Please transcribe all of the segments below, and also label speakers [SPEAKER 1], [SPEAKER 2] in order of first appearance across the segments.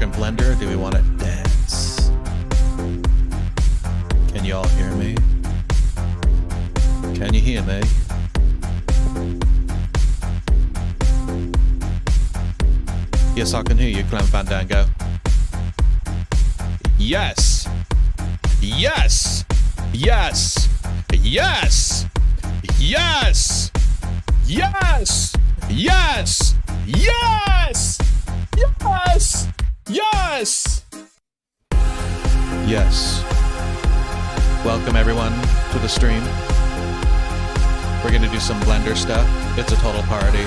[SPEAKER 1] in Blender, or do we want to dance? Can you all hear me? Can you hear me? Yes, I can hear you, Clem Fandango. Yes! Yes! Yes! Yes! Yes! Yes! Yes! Yes! Yes! Yes! Yes. Welcome everyone to the stream. We're gonna do some Blender stuff. It's a total party.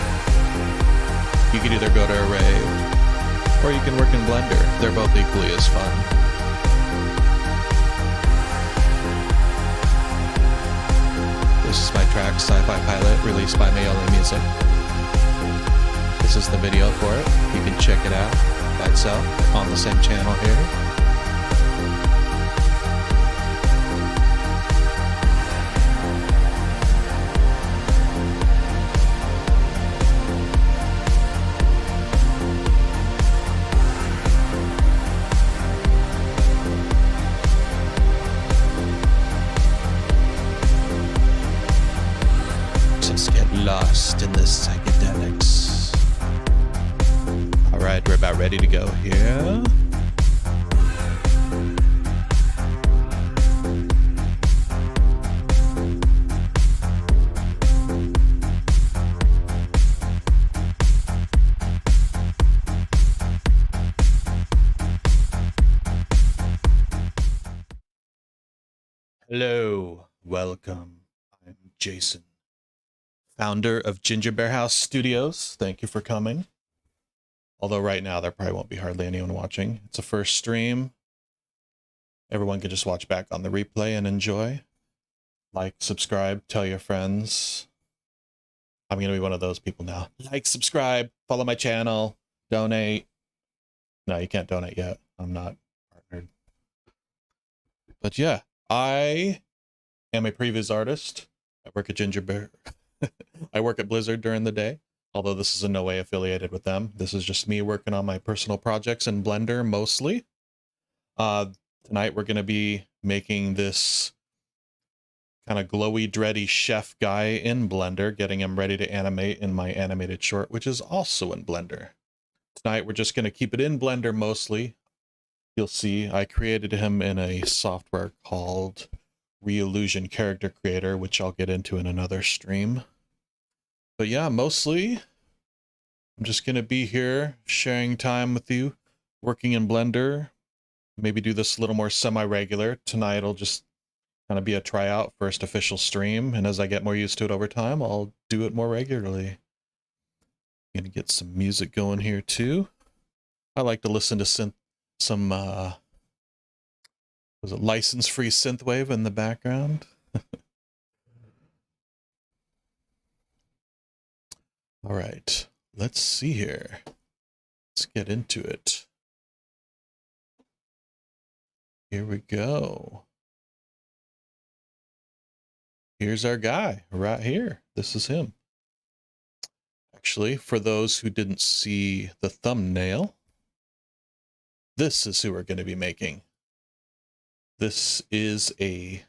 [SPEAKER 1] You can either go to a rave, or you can work in Blender. They're both equally as fun. This is my track, Sci-Fi Pilot, released by Mayoli Music. This is the video for it. You can check it out by itself on the same channel here. Lost in the psychedelics. All right, we're about ready to go here. Hello, welcome. I'm Jason, founder of Ginger Bear House Studios. Thank you for coming. Although right now there probably won't be hardly anyone watching. It's a first stream. Everyone can just watch back on the replay and enjoy. Like, subscribe, tell your friends. I'm going to be one of those people now. Like, subscribe, follow my channel, donate. No, you can't donate yet. I'm not partnered. But yeah, I am a previous artist. I work at Ginger Bear. I work at Blizzard during the day, although this is in no way affiliated with them. This is just me working on my personal projects in Blender mostly. Tonight we're going to be making this kind of glowy, dready chef guy in Blender, getting him ready to animate in my animated short, which is also in Blender. Tonight we're just going to keep it in Blender mostly. You'll see I created him in a software called Reillusion Character Creator, which I'll get into in another stream. But yeah, mostly I'm just going to be here sharing time with you, working in Blender. Maybe do this a little more semi-regular. Tonight will just kind of be a tryout, first official stream, and as I get more used to it over time, I'll do it more regularly. I'm going to get some music going here too. I like to listen to some was it license-free Synthwave in the background? All right, let's see here. Let's get into it. Here we go. Here's our guy right here. This is him. Actually, for those who didn't see the thumbnail, this is who we're going to be making. This is a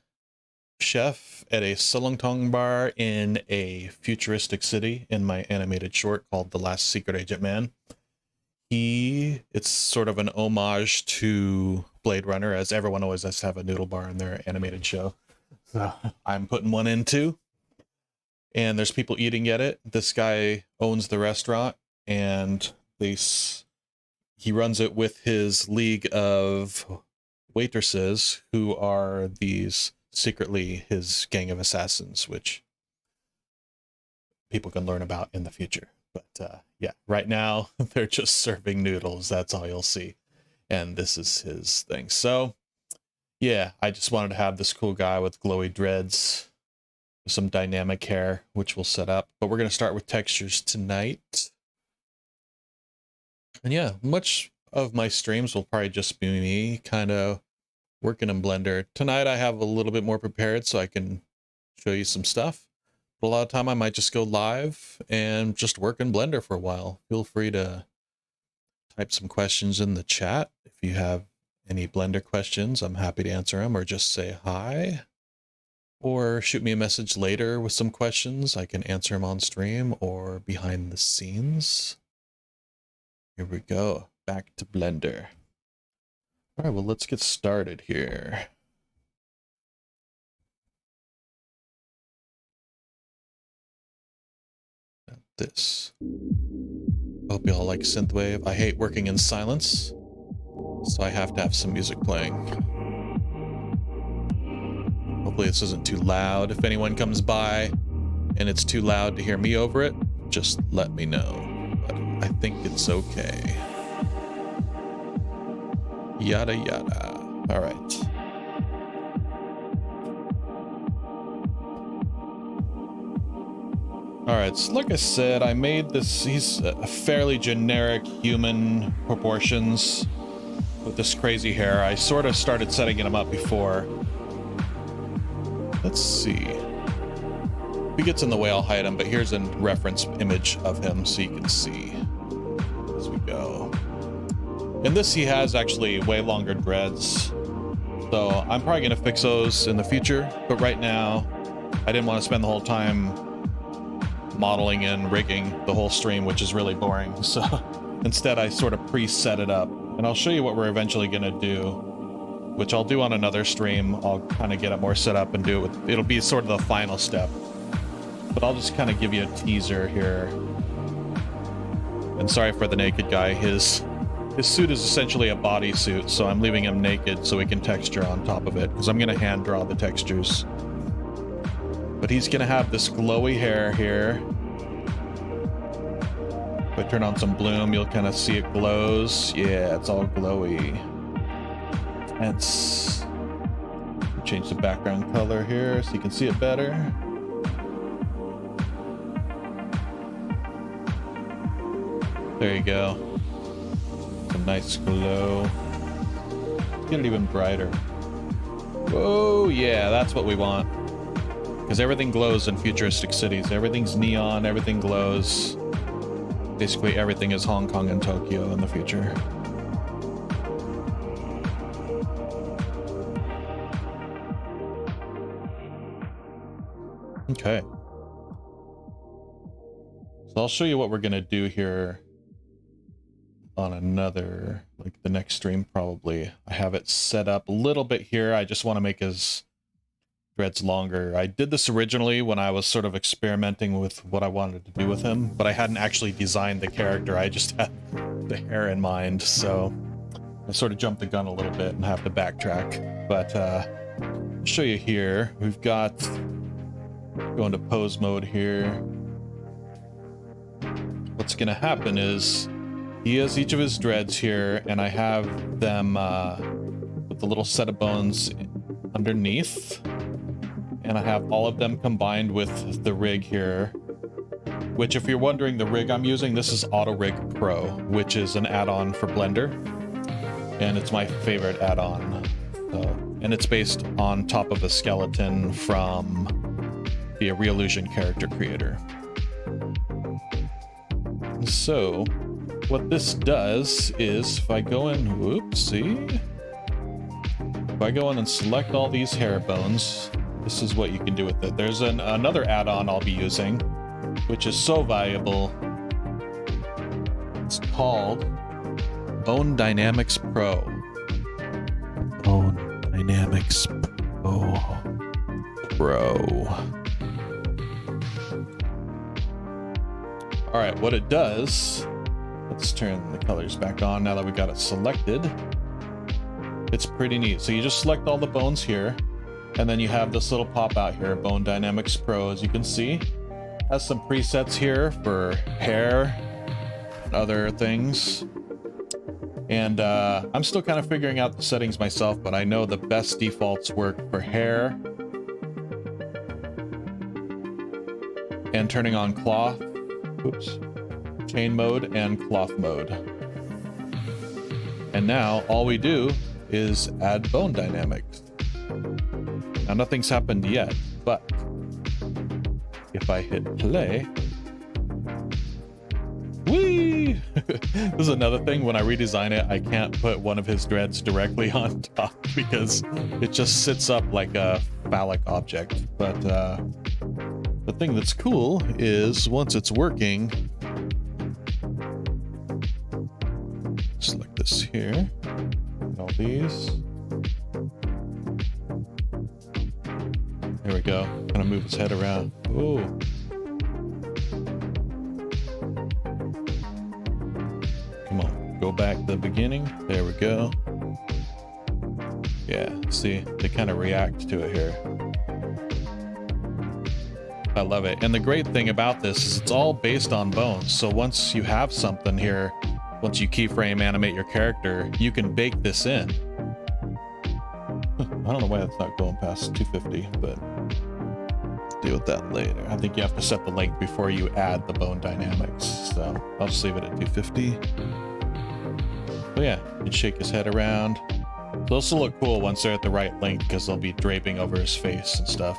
[SPEAKER 1] chef at a Selongtong bar in a futuristic city in my animated short called The Last Secret Agent Man. It's sort of an homage to Blade Runner, as everyone always has to have a noodle bar in their animated show. So I'm putting one in too. And there's people eating at it. This guy owns the restaurant, and he runs it with his league of waitresses who are these secretly his gang of assassins, which people can learn about in the future. But yeah, right now they're just serving noodles. That's all you'll see. And this is his thing. So yeah, I just wanted to have this cool guy with glowy dreads, some dynamic hair, which we'll set up. But we're going to start with textures tonight. And yeah, much of my streams will probably just be me kind of working in Blender. Tonight I have a little bit more prepared so I can show you some stuff. But a lot of time I might just go live and just work in Blender for a while. Feel free to type some questions in the chat. If you have any Blender questions, I'm happy to answer them, or just say hi. Or shoot me a message later with some questions. I can answer them on stream or behind the scenes. Here we go. Back to Blender. All right, well, let's get started here. This. Hope you all like Synthwave. I hate working in silence, so I have to have some music playing. Hopefully this isn't too loud. If anyone comes by and it's too loud to hear me over it, just let me know. But I think it's okay. Yada yada. All right. All right, so like I said, I made this, he's a fairly generic human proportions with this crazy hair. I sort of started setting him up before. Let's see. If he gets in the way, I'll hide him, but here's a reference image of him so you can see as we go. In this, he has actually way longer dreads. So I'm probably gonna fix those in the future, but right now, I didn't want to spend the whole time modeling and rigging the whole stream, which is really boring. So instead I sort of preset it up, and I'll show you what we're eventually gonna do, which I'll do on another stream. I'll kind of get it more set up and do it with, it'll be sort of the final step, but I'll just kind of give you a teaser here. And sorry for the naked guy, his suit is essentially a bodysuit, so I'm leaving him naked so we can texture on top of it, because I'm gonna hand draw the textures. But he's gonna have this glowy hair here. If I turn on some bloom, you'll kind of see it glows. Yeah, it's all glowy. Let's change the background color here so you can see it better. There you go. It's a nice glow. Get it even brighter. Oh yeah, that's what we want. Because everything glows in futuristic cities. Everything's neon, everything glows. Basically everything is Hong Kong and Tokyo in the future. Okay. So I'll show you what we're gonna do here on another, like the next stream probably. I have it set up a little bit here. I just want to make his dreads longer. I did this originally when I was sort of experimenting with what I wanted to do with him, but I hadn't actually designed the character. I just had the hair in mind, so I sort of jumped the gun a little bit and have to backtrack. But I'll show you here. We've got, go into pose mode here. What's gonna happen is he has each of his dreads here, and I have them with the little set of bones underneath. And I have all of them combined with the rig here, which, if you're wondering the rig I'm using, this is Auto Rig Pro, which is an add-on for Blender, and it's my favorite add-on. And it's based on top of a skeleton from the Reallusion character creator. So what this does is, if I go in, whoopsie, if I go in and select all these hair bones, this is what you can do with it. There's another add-on I'll be using, which is so valuable. It's called Bone Dynamics Pro. Bone Dynamics Pro. All right, what it does, let's turn the colors back on now that we got it selected. It's pretty neat. So you just select all the bones here, and then you have this little pop out here, Bone Dynamics Pro, as you can see. Has some presets here for hair and other things. And I'm still kind of figuring out the settings myself, but I know the best defaults work for hair. And turning on cloth, oops, chain mode and cloth mode. And now all we do is add bone dynamics. Now nothing's happened yet, but if I hit play, Whee! This is another thing. When I redesign it, I can't put one of his dreads directly on top because it just sits up like a phallic object. But the thing that's cool is once it's working, select this here, and all these. There we go. Gonna move his head around. Ooh. Come on, go back to the beginning. There we go. Yeah, see, they kind of react to it here. I love it. And the great thing about this is it's all based on bones. So once you have something here, once you keyframe animate your character, you can bake this in. I don't know why that's not going past 250, but deal with that later. I think you have to set the length before you add the bone dynamics. So I'll just leave it at 250. But yeah, you can shake his head around. So this will look cool once they're at the right length because they'll be draping over his face and stuff.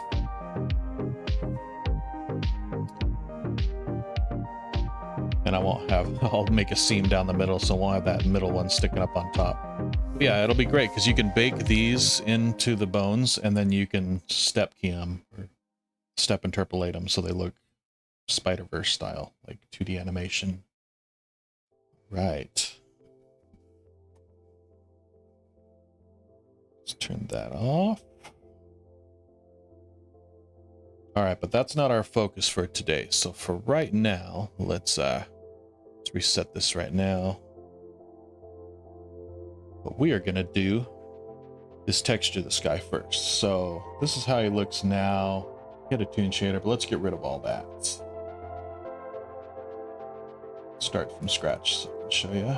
[SPEAKER 1] And I won't have, I'll make a seam down the middle so I won't have that middle one sticking up on top. But yeah, it'll be great because you can bake these into the bones and then you can step key them or step interpolate them so they look Spider-Verse style, like 2D animation. Right. Let's turn that off. All right, but that's not our focus for today. So for right now, let's reset this right now. What we are gonna do is texture this guy first. So this is how he looks now. Get a toon shader, but let's get rid of all that. Start from scratch so I can show you.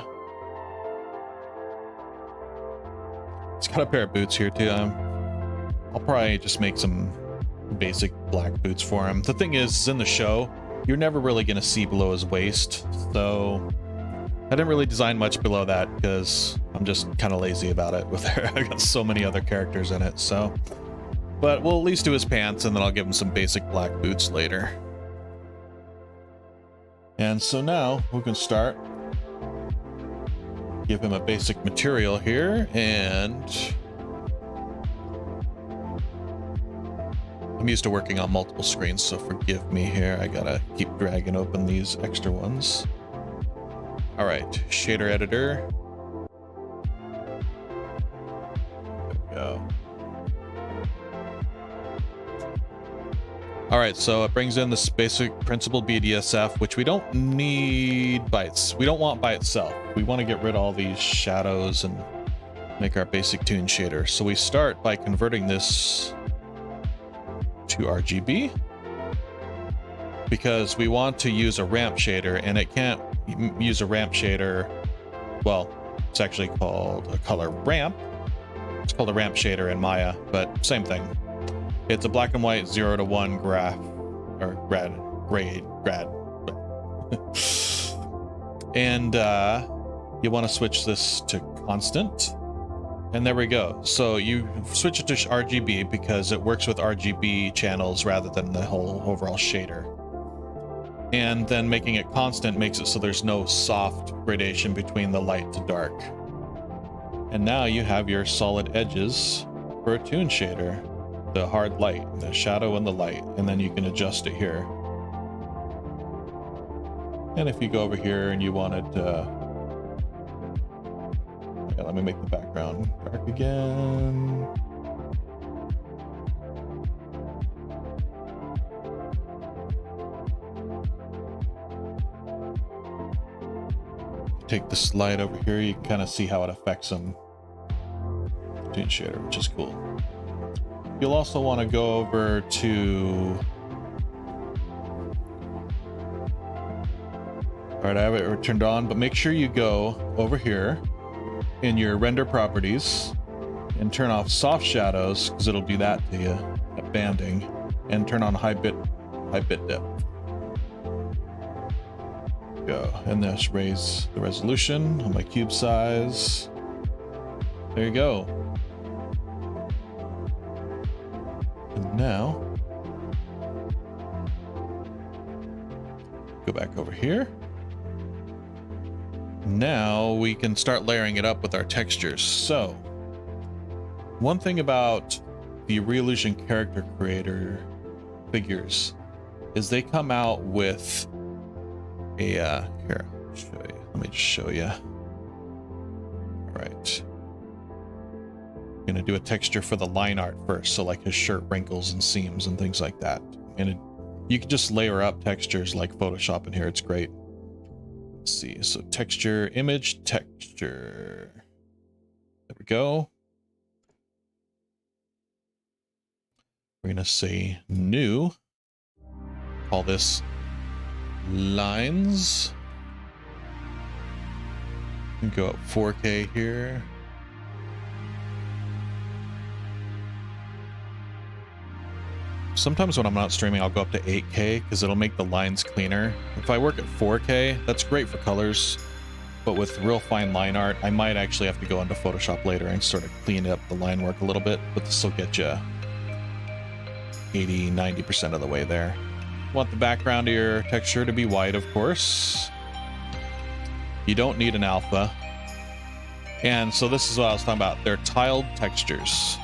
[SPEAKER 1] It's got a pair of boots here too. I'll probably just make some basic black boots for him. The thing is, in the show, you're never really going to see below his waist, so I didn't really design much below that because I'm just kind of lazy about it with her. I got so many other characters in it, so. But we'll at least do his pants, and then I'll give him some basic black boots later. And so now we can start. Give him a basic material here, and I'm used to working on multiple screens, so forgive me here. I gotta keep dragging open these extra ones. All right, shader editor. There we go. All right, so it brings in this basic principal BDSF, which we don't need by we don't want by itself. We want to get rid of all these shadows and make our basic toon shader. So we start by converting this to RGB because we want to use a ramp shader, and it can't use a ramp shader. Well, it's actually called a color ramp. It's called a ramp shader in Maya, but same thing. It's a black and white 0 to 1 graph, or grad. And you want to switch this to constant. And there we go. So you switch it to RGB because it works with RGB channels rather than the whole overall shader. And then making it constant makes it so there's no soft gradation between the light to dark. And now you have your solid edges for a toon shader. The hard light, the shadow and the light, and then you can adjust it here. And if you go over here and you wanted to, okay, let me make the background dark again. Take the slide over here, you can kind of see how it affects them. Toon shader, which is cool. You'll also want to go over to, all right, I have it turned on, but make sure you go over here in your render properties and turn off soft shadows because it'll do that to you at banding, and turn on high bit depth. Go, and just raise the resolution on my cube size. There you go. And now, go back over here. now we can start layering it up with our textures. So, one thing about the Reallusion character creator figures is they come out with a, here, I'll show you. Let me just show you. All right. I'm gonna do a texture for the line art first, so like his shirt wrinkles and seams and things like that. And you can just layer up textures like Photoshop in here, it's great. Let's see, so texture, image, texture. There we go. We're gonna say new. Call this lines. And go up 4K here. Sometimes when I'm not streaming, I'll go up to 8K because it'll make the lines cleaner. If I work at 4K, that's great for colors, but with real fine line art, I might actually have to go into Photoshop later and sort of clean up the line work a little bit, but this will get you 80–90% of the way there. Want the background of your texture to be white, of course. You don't need an alpha. And so this is what I was talking about. They're tiled textures.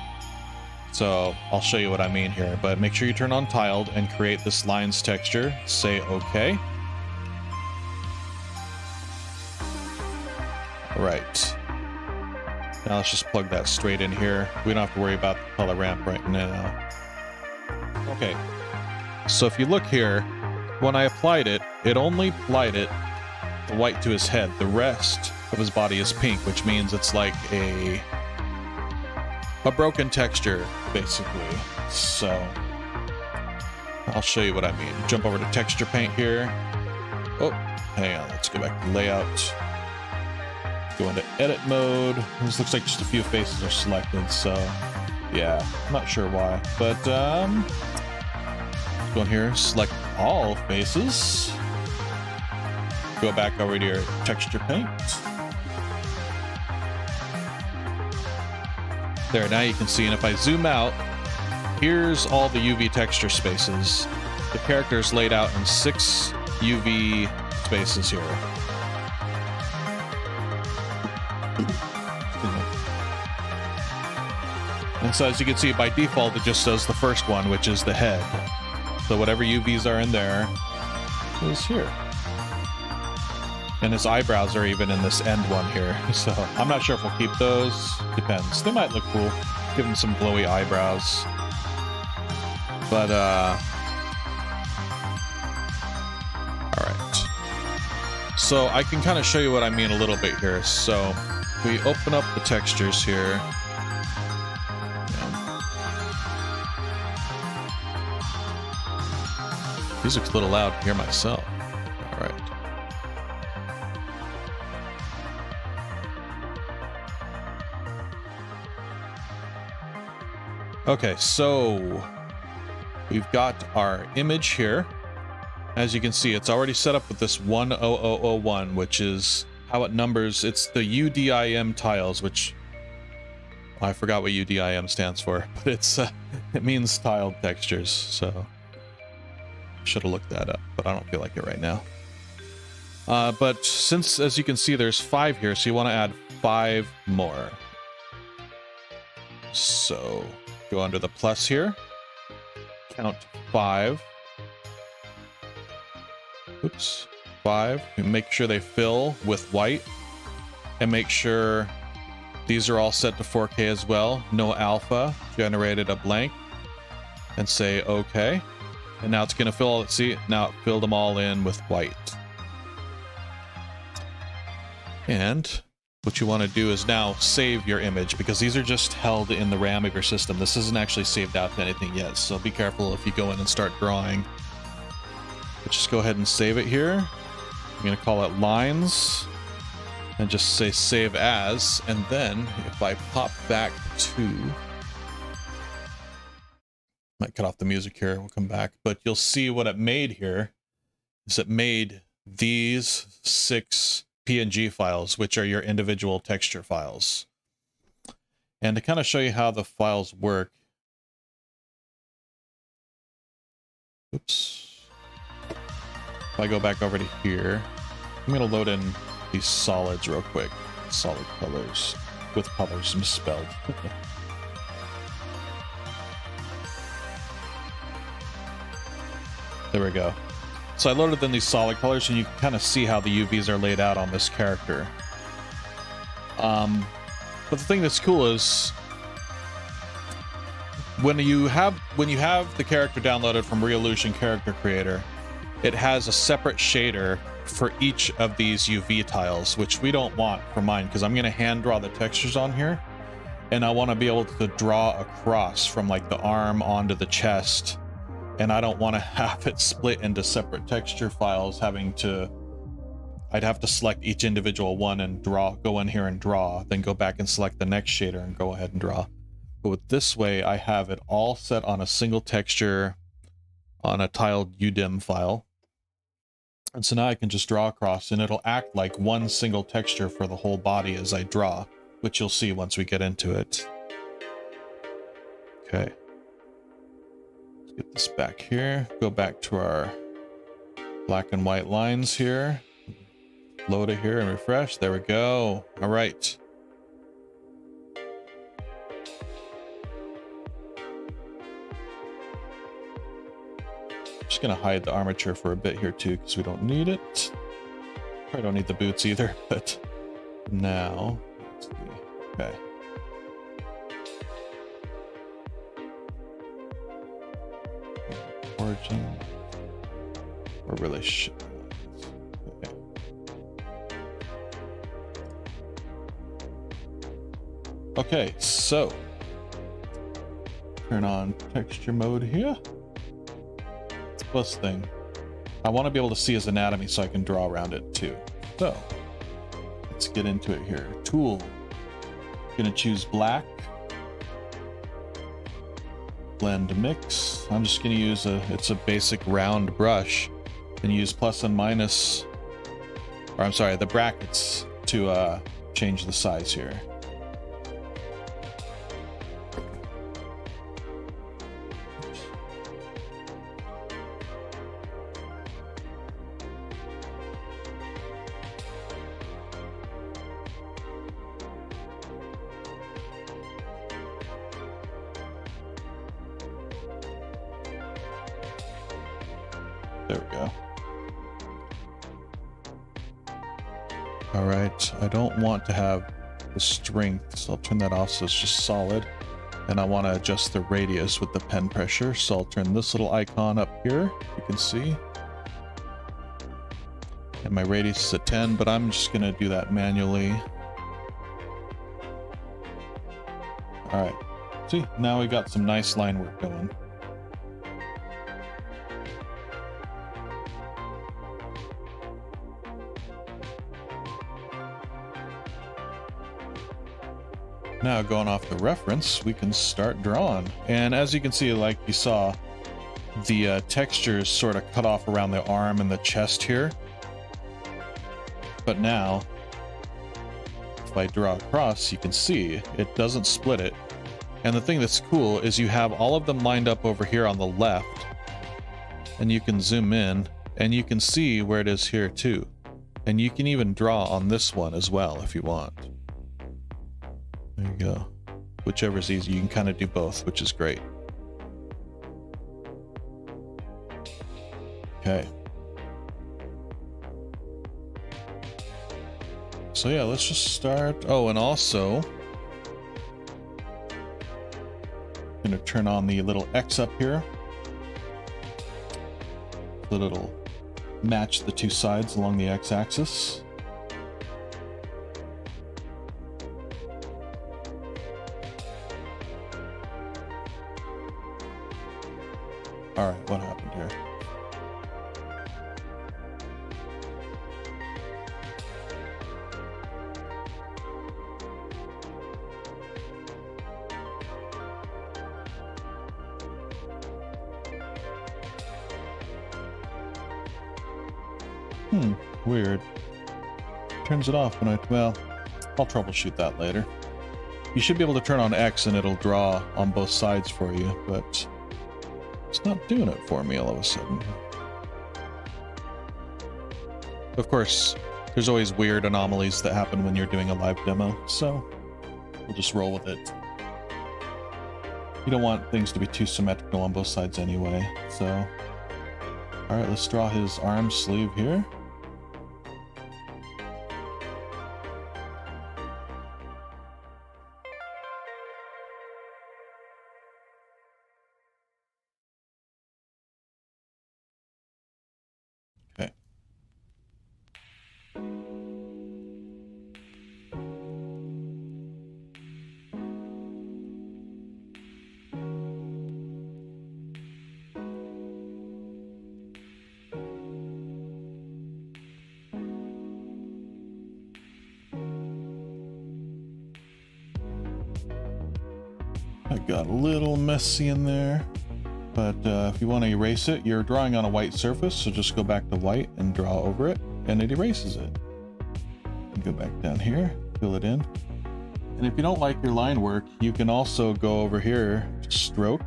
[SPEAKER 1] So I'll show you what I mean here, but make sure you turn on tiled and create this lines texture. Say OK. All right. Now let's just plug that straight in here. We don't have to worry about the color ramp right now. Okay. So if you look here, when I applied it, it only applied it the white to his head. The rest of his body is pink, which means it's like a broken texture, basically. So I'll show you what I mean. Jump over to texture paint here. Oh, hang on, let's go back to layout. Go into edit mode. This looks like just a few faces are selected, so yeah, I'm not sure why. But go in here, select all faces. Go back over to your texture paint. There, now you can see, and if I zoom out, here's all the UV texture spaces. The character is laid out in 6 UV spaces here. And so as you can see, by default, it just says the first one, which is the head. So whatever UVs are in there is here. And his eyebrows are even in this end one here. So I'm not sure if we'll keep those. Depends. They might look cool. Give him some glowy eyebrows. But, alright. So I can kind of show you what I mean a little bit here. So we open up the textures here. Music's a little loud to hear myself. Alright. Okay, so we've got our image here. As you can see, it's already set up with this 10001, which is how it numbers. It's the UDIM tiles, which I forgot what UDIM stands for, but it's it means tiled textures. So should have looked that up, but I don't feel like it right now. But since, as you can see, there's 5 here, so you want to add 5 more. So go under the plus here, count 5. Oops, 5. And make sure they fill with white, and make sure these are all set to 4K as well. No alpha, generated a blank, and say OK. And now it's going to fill, see, now it filled them all in with white. And what you want to do is now save your image, because these are just held in the RAM of your system. This isn't actually saved out to anything yet, so be careful if you go in and start drawing. But just go ahead and save it here. I'm going to call it lines, and just say save as, and then if I pop back to... Might cut off the music here, we'll come back, but you'll see what it made here is it made these 6 PNG files, which are your individual texture files. And to kind of show you how the files work, oops, if I go back over to here, I'm going to load in these solids real quick. Solid colors with colors misspelled. There we go. So I loaded in these solid colors, and you can kind of see how the UVs are laid out on this character. But the thing that's cool is when you have the character downloaded from Reolution Character Creator, it has a separate shader for each of these UV tiles, which we don't want for mine because I'm going to hand draw the textures on here, and I want to be able to draw across from like the arm onto the chest, and I don't want to have it split into separate texture files. I'd have to select each individual one and go in here and draw, then go back and select the next shader and go ahead and draw. But with this way, I have it all set on a single texture on a tiled UDIM file. And so now I can just draw across, and it'll act like one single texture for the whole body as I draw, which you'll see once we get into it. Okay. Let's get this back here. Go back to our black and white lines here. Load it here and refresh. There we go. All right. Just gonna hide the armature for a bit here too, because we don't need it. Probably don't need the boots either, but now let's see. Okay. Origin. Or really okay. Okay, so turn on texture mode here. First thing, I want to be able to see his anatomy so I can draw around it too. So let's get into it here. Tool, gonna choose black, blend mix. I'm just gonna use it's a basic round brush, and use plus and minus, or I'm sorry, the brackets to change the size here. There we go. All right, I don't want to have the strength, so I'll turn that off so it's just solid. And I want to adjust the radius with the pen pressure, so I'll turn this little icon up here, you can see. And my radius is at 10, but I'm just going to do that manually. All right, see, now we got some nice line work going. Now, going off the reference, we can start drawing. And as you can see, like you saw, the textures sort of cut off around the arm and the chest here. But now, if I draw across, you can see it doesn't split it. And the thing that's cool is you have all of them lined up over here on the left. And you can zoom in, and you can see where it is here too. And you can even draw on this one as well if you want. There you go. Whichever's easy, you can kind of do both, which is great. Okay. So yeah, let's just start. Oh, and also, I'm going to turn on the little X up here. So it'll match the two sides along the X-axis. All right, what happened here? Weird. Turns it off when well, I'll troubleshoot that later. You should be able to turn on X and it'll draw on both sides for you, but it's not doing it for me all of a sudden. Of course, There's always weird anomalies that happen when you're doing a live demo, so we'll just roll with it. You don't want things to be too symmetrical on both sides anyway, so... Alright, let's draw his arm sleeve here. Okay. I got a little messy in there, but if you want to erase it, you're drawing on a white surface, so just go back to white and draw over it, and it erases it. Go back down here, fill it in. And if you don't like your line work, you can also go over here, stroke.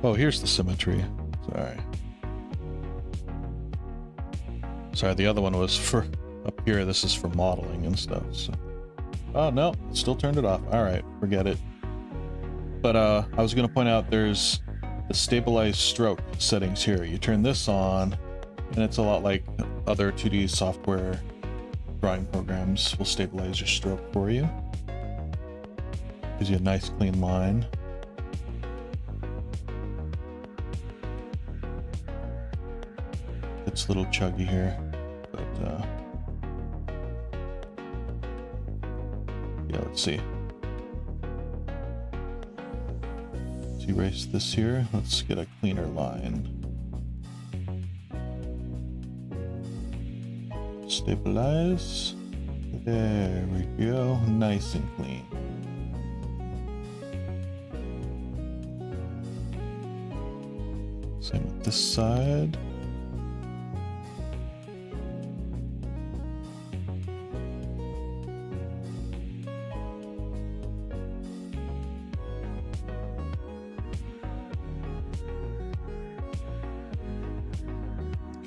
[SPEAKER 1] Oh, here's the symmetry. Sorry, the other one was for up here. This is for modeling and stuff. So, oh no, still turned it off. All right, forget it. But I was going to point out there's the stabilized stroke settings here. You turn this on, and it's a lot like other 2D software drawing programs will stabilize your stroke for you. Gives you a nice clean line. It's a little chuggy here, but yeah, let's see. Let's erase this here. Let's get a cleaner line. Stabilize. There we go. Nice and clean. Same with this side.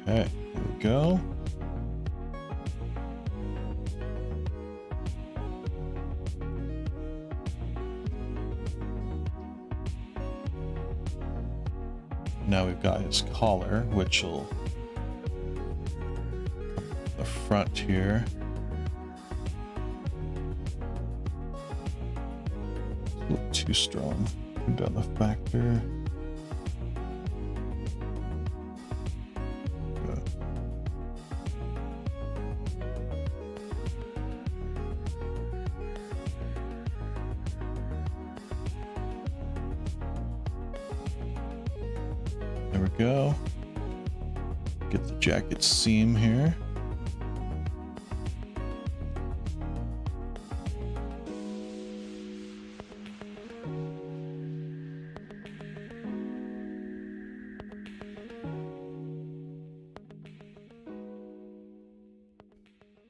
[SPEAKER 1] Okay, there we go. Now we've got his collar, which will the front here. It's a little too strong. Put down the factor. Good. There we go. Get the jacket seam here.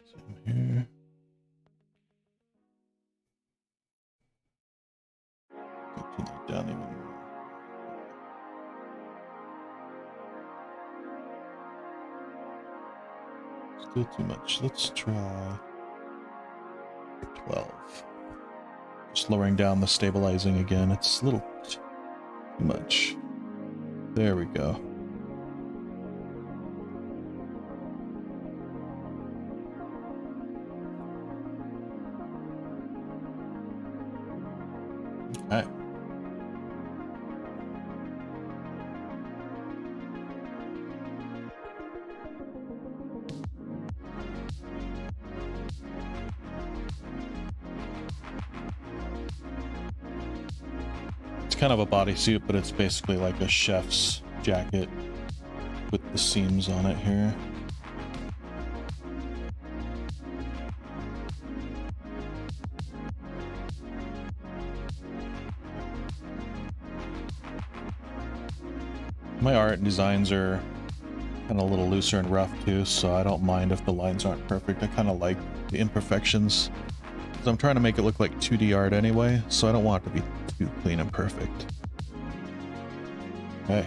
[SPEAKER 1] Same here. Continue down even more. Still too much. Let's try 12. Just lowering down the stabilizing again. It's a little too much. There we go. Okay. Kind of a bodysuit, but it's basically like a chef's jacket with the seams on it here. My art and designs are kind of a little looser and rough too, so I don't mind if the lines aren't perfect. I kind of like the imperfections. So I'm trying to make it look like 2D art anyway, so I don't want it to be too clean and perfect. Okay.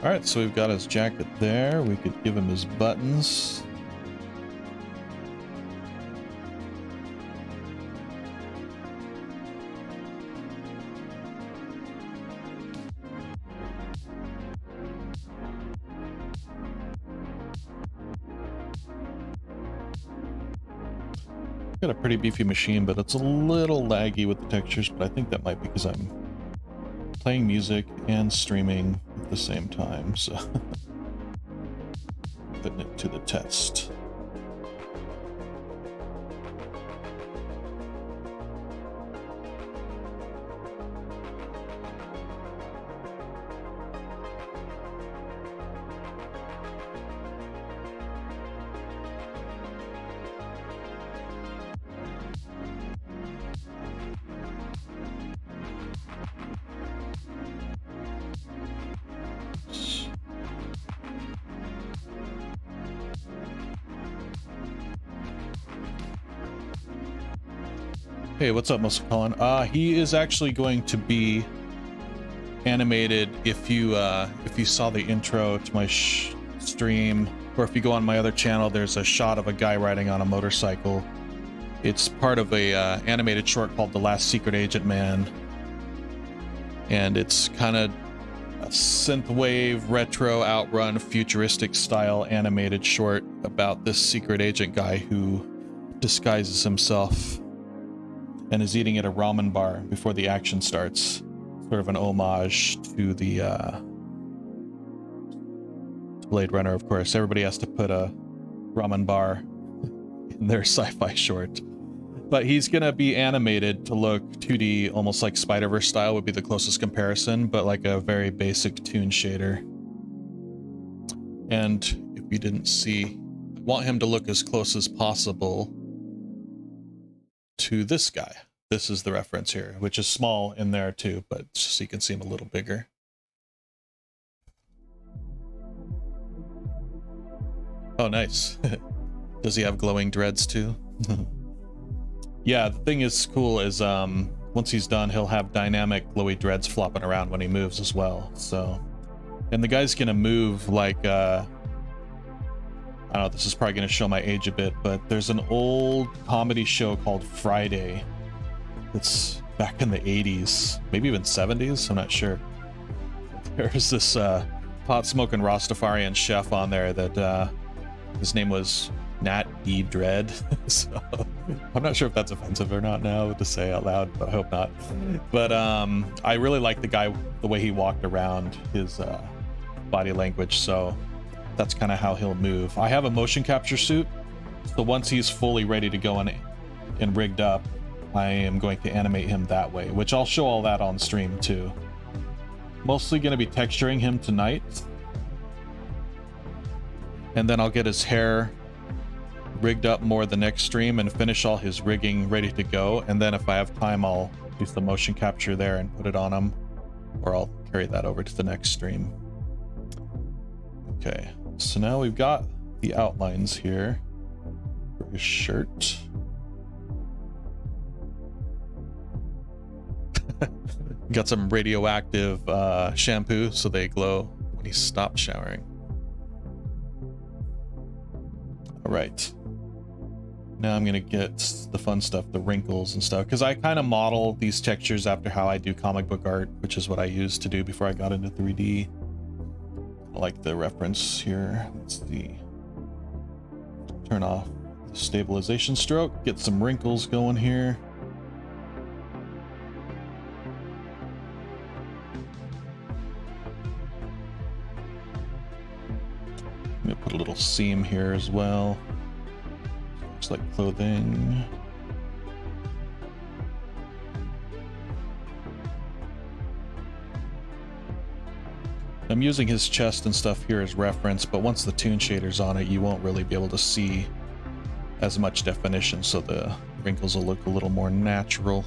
[SPEAKER 1] All right, so we've got his jacket there. We could give him his buttons. Got a pretty beefy machine, but it's a little laggy with the textures, but I think that might be because I'm playing music and streaming at the same time, so putting it to the test. Hey, what's up, Muscle Colin? He is actually going to be animated if you saw the intro to my stream, or if you go on my other channel, there's a shot of a guy riding on a motorcycle. It's part of a animated short called The Last Secret Agent Man, and it's kind of a synthwave, retro, outrun, futuristic style animated short about this secret agent guy who disguises himself and is eating at a ramen bar before the action starts. Sort of an homage to the Blade Runner, of course. Everybody has to put a ramen bar in their sci-fi short. But he's gonna be animated to look 2D, almost like Spider-Verse style would be the closest comparison, but like a very basic toon shader. And if you didn't see, I want him to look as close as possible to this guy. This is the reference here, which is small in there too, but just so you can see him a little bigger. Oh, nice. Does he have glowing dreads too? Yeah, the thing is cool is once he's done, he'll have dynamic glowy dreads flopping around when he moves as well. So, and the guy's gonna move like I don't know, this is probably going to show my age a bit, but there's an old comedy show called Friday. It's back in the 80s, maybe even 70s, I'm not sure. There's this pot-smoking Rastafarian chef on there that his name was Nat E. Dread. So I'm not sure if that's offensive or not now to say out loud, but I hope not. But I really like the guy, the way he walked around, his body language, so that's kind of how he'll move. I have a motion capture suit, so once he's fully ready to go and rigged up, I am going to animate him that way, which I'll show all that on stream too. Mostly going to be texturing him tonight, and then I'll get his hair rigged up more the next stream and finish all his rigging ready to go, and then if I have time I'll use the motion capture there and put it on him, or I'll carry that over to the next stream. Okay, so now we've got the outlines here for his shirt. Got some radioactive shampoo so they glow when he stopped showering. All right. Now I'm gonna get the fun stuff, the wrinkles and stuff, because I kind of model these textures after how I do comic book art, which is what I used to do before I got into 3D. I like the reference here. Let's see. Turn off the stabilization stroke, get some wrinkles going here. I'm gonna put a little seam here as well. Looks like clothing. I'm using his chest and stuff here as reference, but once the toon shader's on it, you won't really be able to see as much definition, so the wrinkles will look a little more natural.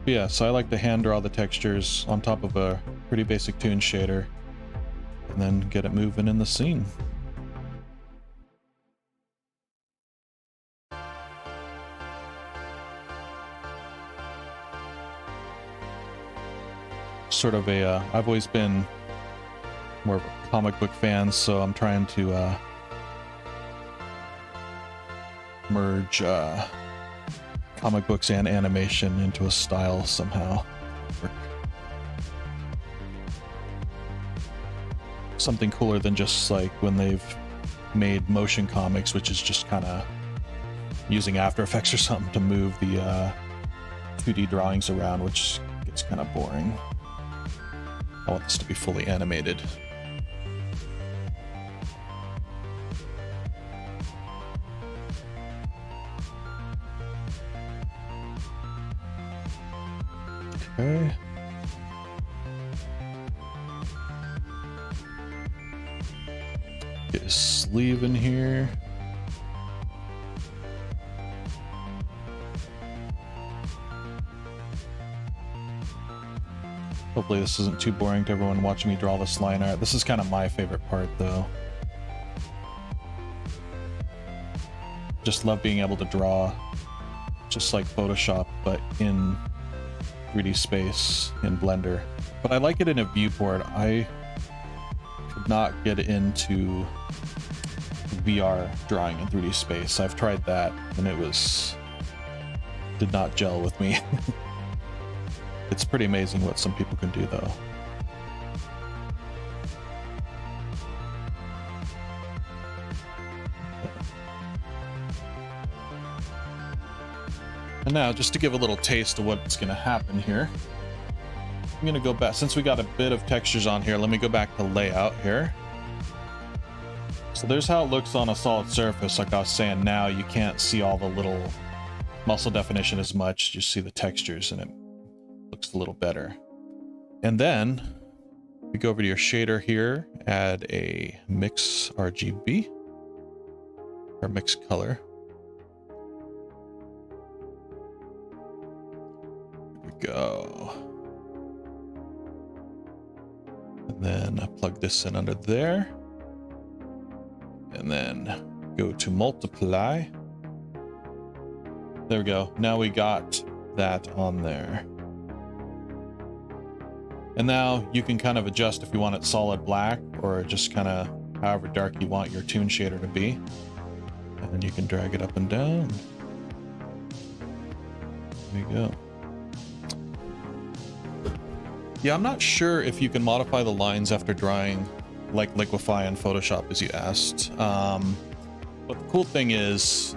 [SPEAKER 1] Yeah, so I like to hand draw the textures on top of a pretty basic toon shader. and then get it moving in the scene. Sort of a, I've always been more of a comic book fan, so I'm trying to merge comic books and animation into a style somehow. Something cooler than just like when they've made motion comics, which is just kind of using After Effects or something to move the 2D drawings around, which gets kind of boring. I want this to be fully animated. Okay. Get a sleeve in here. Hopefully this isn't too boring to everyone watching me draw this line art. This is kind of my favorite part though. Just love being able to draw just like Photoshop, but in 3D space in Blender. But I like it in a viewport. I could not get into VR drawing in 3D space. I've tried that and it did not gel with me. It's pretty amazing what some people can do though. And now, just to give a little taste of what's going to happen here, I'm going to go back, since we got a bit of textures on here, let me go back to layout here. So there's how it looks on a solid surface. Like I was saying, now you can't see all the little muscle definition as much, you see the textures and it looks a little better. And then we go over to your shader here, add a mix RGB or mix color. Here we go. And then I plug this in under there. And then go to multiply. There we go. Now we got that on there. And now you can kind of adjust if you want it solid black or just kind of however dark you want your toon shader to be. And then you can drag it up and down. There you go. Yeah, I'm not sure if you can modify the lines after drawing like liquefy in Photoshop as you asked. But the cool thing is,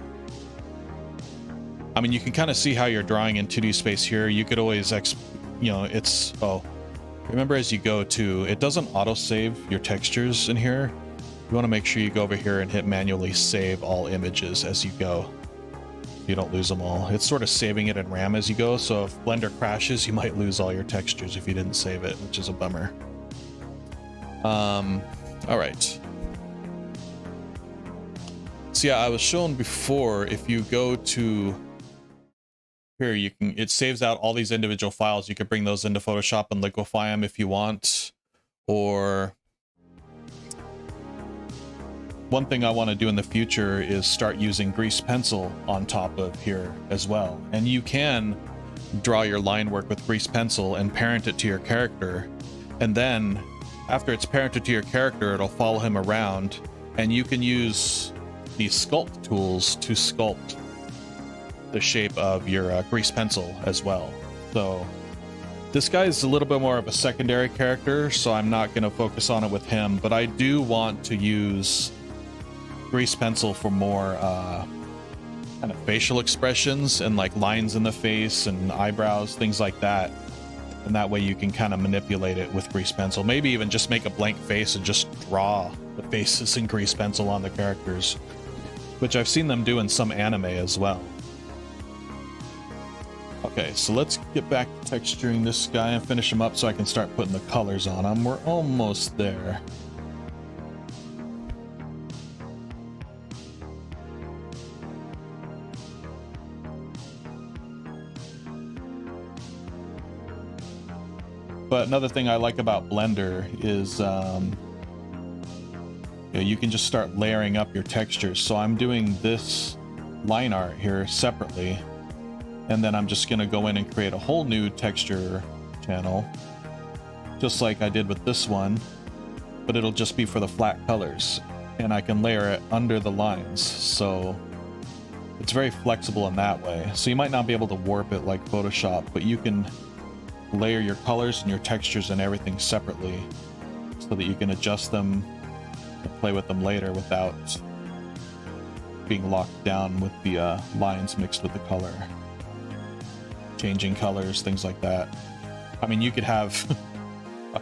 [SPEAKER 1] I mean, you can kind of see how you're drawing in 2D space here. You could always, remember as you go to, it doesn't auto-save your textures in here. You want to make sure you go over here and hit manually save all images as you go. You don't lose them all. It's sort of saving it in RAM as you go, so if Blender crashes, you might lose all your textures if you didn't save it, which is a bummer. All right. So yeah, I was shown before, if you go to here, it saves out all these individual files. You could bring those into Photoshop and liquefy them if you want. Or one thing I want to do in the future is start using grease pencil on top of here as well. And you can draw your line work with grease pencil and parent it to your character. And then after it's parented to your character, it'll follow him around, and you can use these sculpt tools to sculpt the shape of your grease pencil as well. So this guy is a little bit more of a secondary character, so I'm not going to focus on it with him, but I do want to use grease pencil for more kind of facial expressions and like lines in the face and eyebrows, things like that. And that way you can kind of manipulate it with grease pencil. Maybe even just make a blank face and just draw the faces in grease pencil on the characters, which I've seen them do in some anime as well. Okay, so let's get back to texturing this guy and finish him up so I can start putting the colors on him. We're almost there. But another thing I like about Blender is you can just start layering up your textures. So I'm doing this line art here separately, and then I'm just going to go in and create a whole new texture channel, just like I did with this one, but it'll just be for the flat colors, and I can layer it under the lines. So it's very flexible in that way. So you might not be able to warp it like Photoshop, but you can layer your colors and your textures and everything separately so that you can adjust them and play with them later without being locked down with the lines mixed with the color. Changing colors, things like that. I mean, you could have a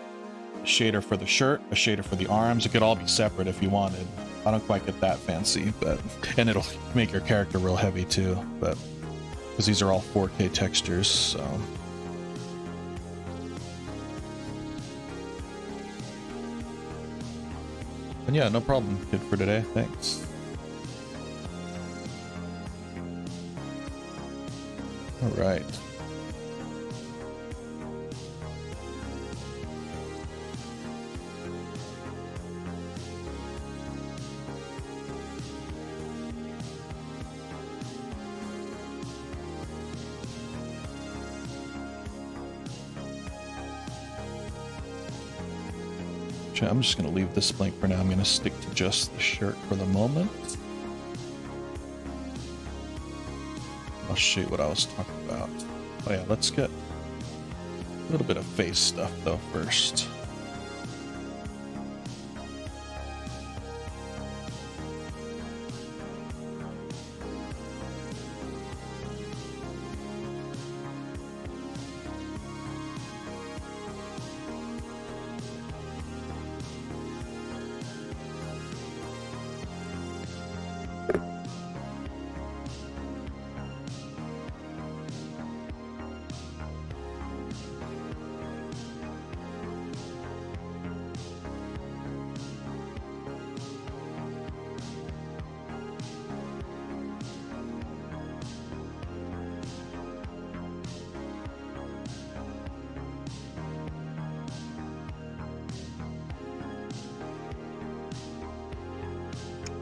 [SPEAKER 1] shader for the shirt, a shader for the arms. It could all be separate if you wanted. I don't quite get that fancy, but and it'll make your character real heavy too, but because these are all 4K textures, so. And yeah, no problem, kid, for today. Thanks. All right. I'm just going to leave this blank for now. I'm going to stick to just the shirt for the moment. I'll show you what I was talking about. Oh yeah, let's get a little bit of face stuff though first.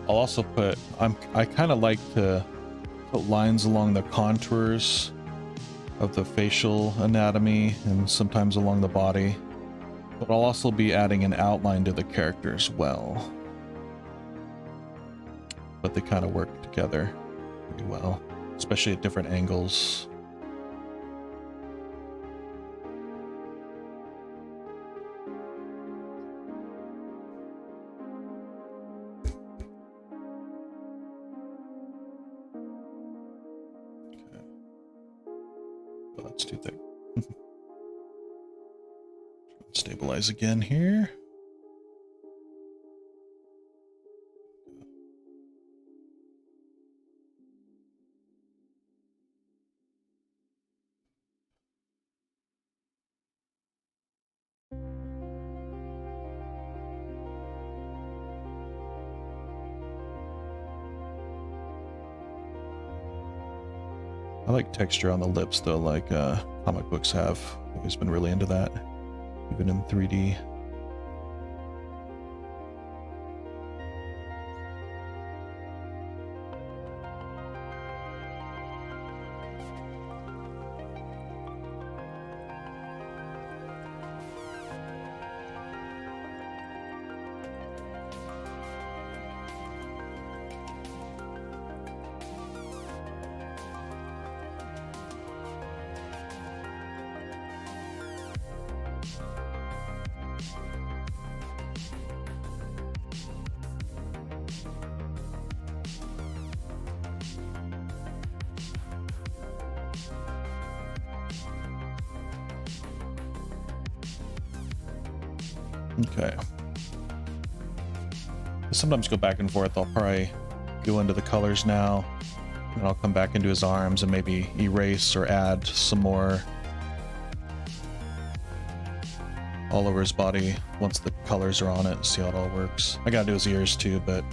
[SPEAKER 1] I'll also put, I kind of like to put lines along the contours of the facial anatomy and sometimes along the body, but I'll also be adding an outline to the character as well. But they kind of work together pretty well, especially at different angles. That's too thick. Stabilize again here. I like texture on the lips though, like comic books have. I've always been really into that, even in 3D. Okay. I sometimes go back and forth. I'll probably go into the colors now, and I'll come back into his arms and maybe erase or add some more all over his body once the colors are on it and see how it all works. I gotta do his ears too, but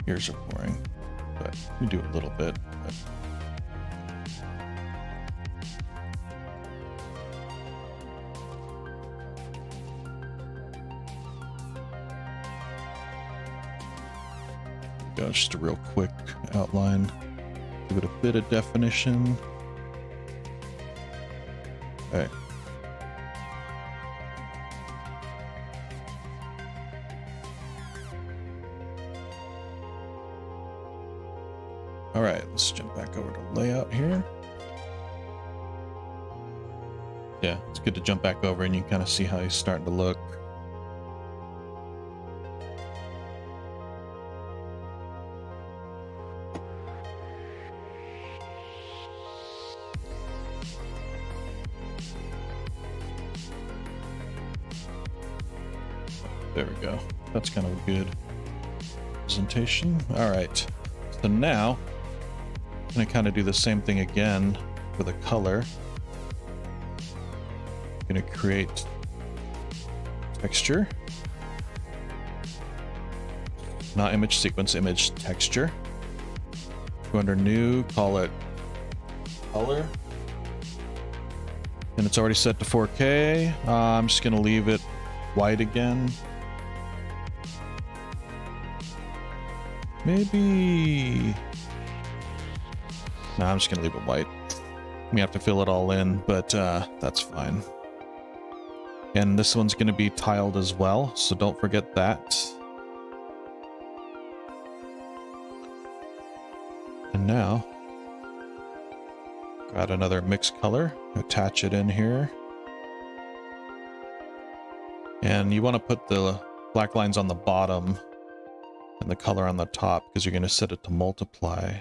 [SPEAKER 1] ears are boring. But we do a little bit. But... Go, just a real quick outline. Give it a bit of definition. Okay. All right, let's jump back over to layout here. Yeah, it's good to jump back over and you can kind of see how he's starting to look. There we go. That's kind of a good presentation. All right. So now I'm going to kind of do the same thing again for the color. I'm going to create texture. Not image sequence, image texture. Go under new, call it color. And it's already set to 4K. I'm just going to leave it white again. Maybe... No, I'm just going to leave it white. We have to fill it all in, but that's fine. And this one's going to be tiled as well, so don't forget that. And now, got another mixed color. Attach it in here. And you want to put the black lines on the bottom and the color on the top because you're going to set it to multiply.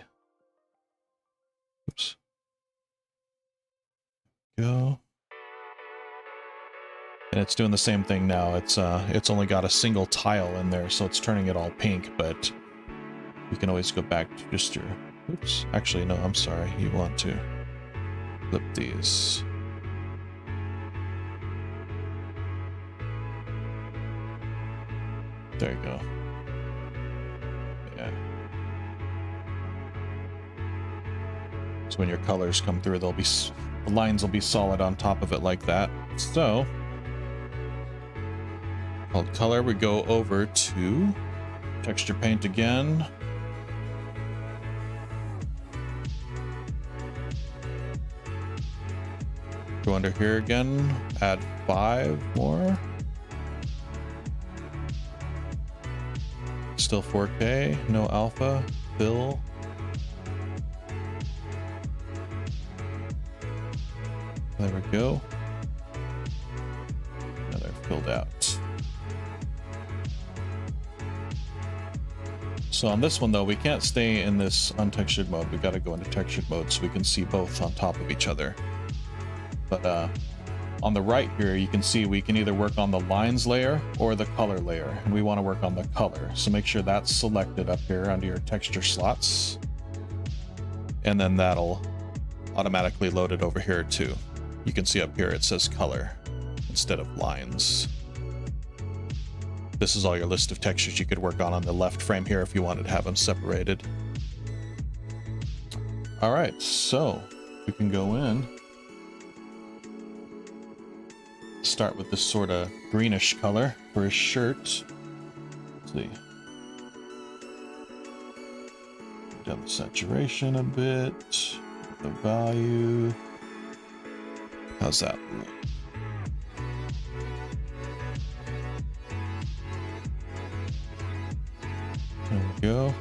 [SPEAKER 1] Oops. Go. And it's doing the same thing now. It's only got a single tile in there, so it's turning it all pink, but you can always go back to just your... Oops. Actually, no, I'm sorry. You want to flip these. There you go. Yeah. So when your colors come through, they'll be... The lines will be solid on top of it like that. So, called color, we go over to texture paint again. Go under here again, add 5 more. Still 4K, no alpha, fill. There we go. Now they're filled out. So on this one though, we can't stay in this untextured mode. We got to go into textured mode so we can see both on top of each other. But on the right here, you can see we can either work on the lines layer or the color layer, and we want to work on the color. So make sure that's selected up here under your texture slots, and then that'll automatically load it over here too. You can see up here it says color instead of lines. This is all your list of textures you could work on the left frame here if you wanted to have them separated. All right, so we can go in. Start with this sort of greenish color for his shirt. Let's see. Down the saturation a bit. The value. How's that look? There we go.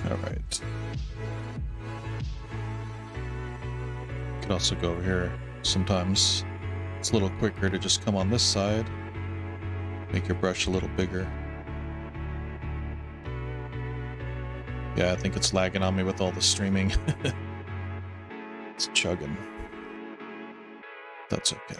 [SPEAKER 1] Alright. Could also go over here. Sometimes it's a little quicker to just come on this side. Make your brush a little bigger. Yeah, I think it's lagging on me with all the streaming. It's chugging. That's okay.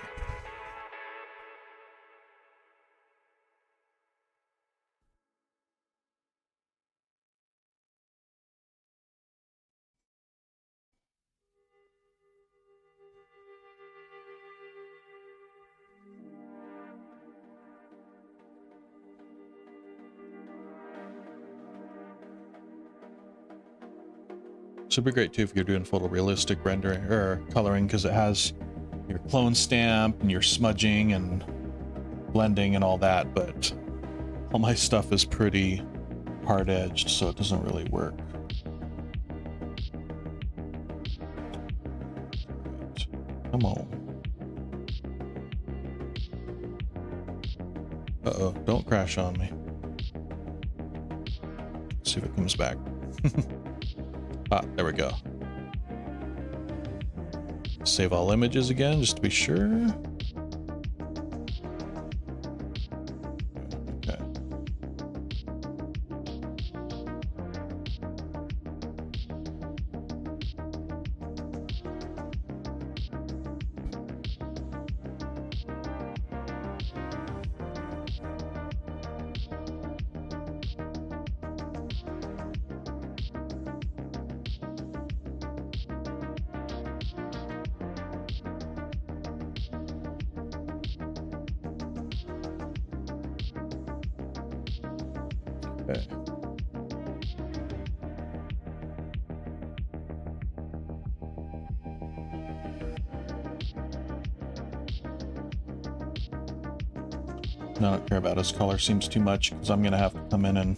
[SPEAKER 1] So it'd be great too if you're doing photorealistic rendering or coloring, because it has your clone stamp and your smudging and blending and all that, but all my stuff is pretty hard edged, so it doesn't really work. Come on. Uh-oh, don't crash on me. Let's see if it comes back. Ah, there we go. Save all images again, just to be sure. Okay. Okay. I don't care about his color seems too much, because I'm gonna have to come in and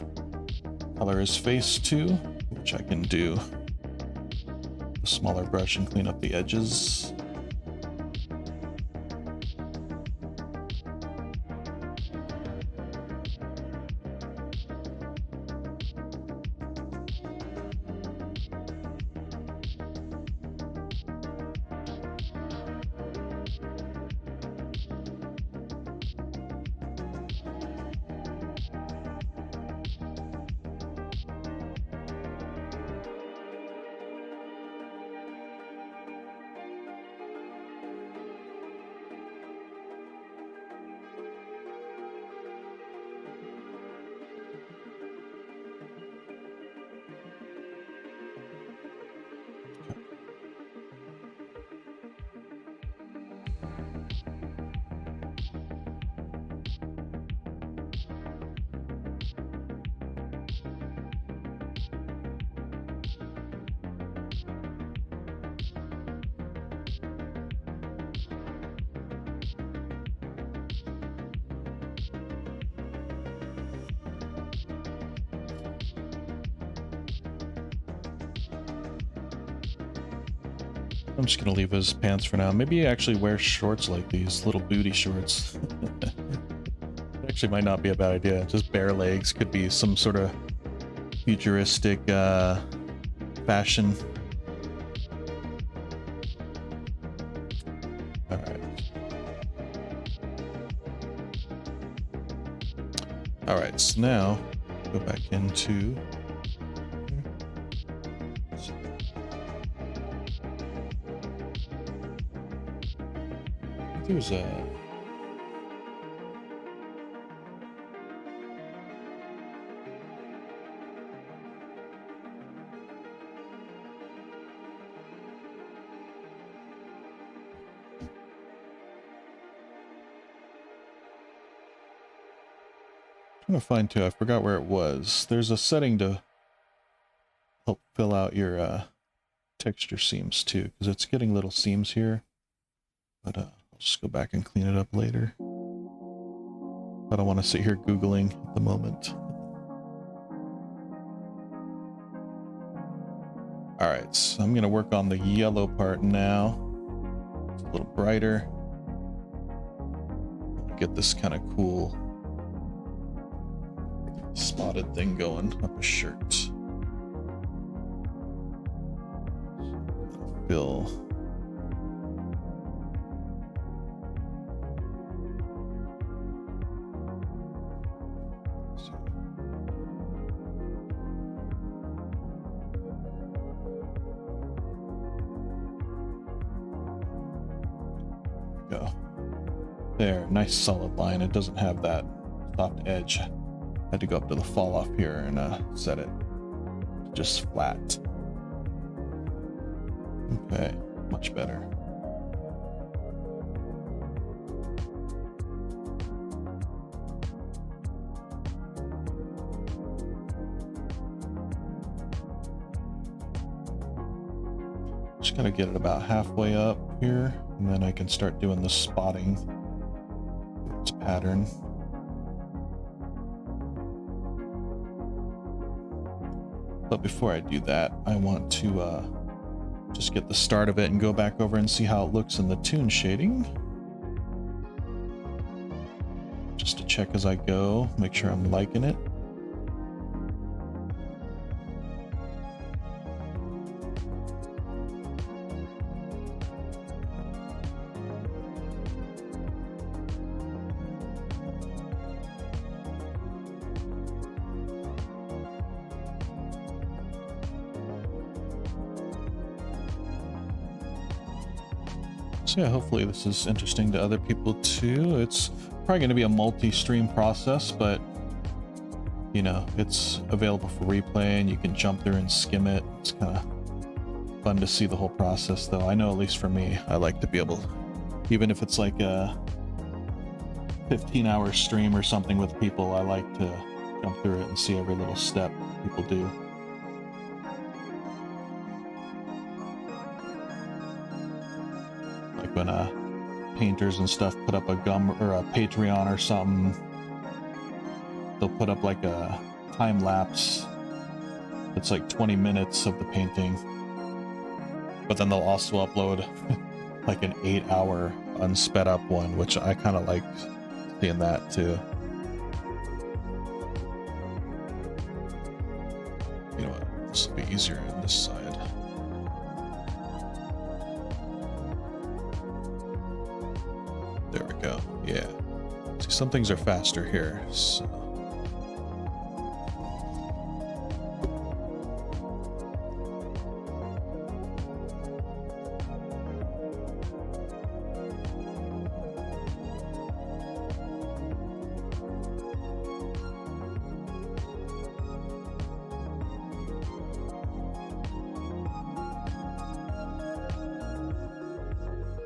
[SPEAKER 1] color his face too, which I can do with a smaller brush and clean up the edges. I'm just gonna leave his pants for now. Maybe he actually wears shorts like these, little booty shorts. Actually might not be a bad idea. Just bare legs could be some sort of futuristic fashion. Alright. Alright, so now go back into there's a trying to find too, I forgot where it was. There's a setting to help fill out your texture seams too, because it's getting little seams here, but I'll just go back and clean it up later. I don't want to sit here Googling at the moment. Alright, so I'm going to work on the yellow part now. It's a little brighter. Get this kind of cool spotted thing going up his shirt. Fill. Go. There, nice solid line. It doesn't have that soft edge. I had to go up to the fall off here and set it just flat. Okay, much better. Just gotta get it about halfway up here, and then I can start doing the spotting. Its pattern. But before I do that, I want to just get the start of it and go back over and see how it looks in the tune shading. Just to check as I go, make sure I'm liking it. So yeah, hopefully this is interesting to other people too. It's probably going to be a multi-stream process, but you know, it's available for replay and you can jump through and skim it. It's kind of fun to see the whole process though. I know at least for me, I like to be able, even if it's like a 15-hour stream or something with people, I like to jump through it and see every little step people do. Like when painters and stuff put up a gum or a Patreon or something, they'll put up like a time lapse that's like 20 minutes of the painting, but then they'll also upload like an 8-hour unsped up one, which I kind of like seeing that too. You know what, this will be easier on this side. There we go. Yeah. See, some things are faster here, so.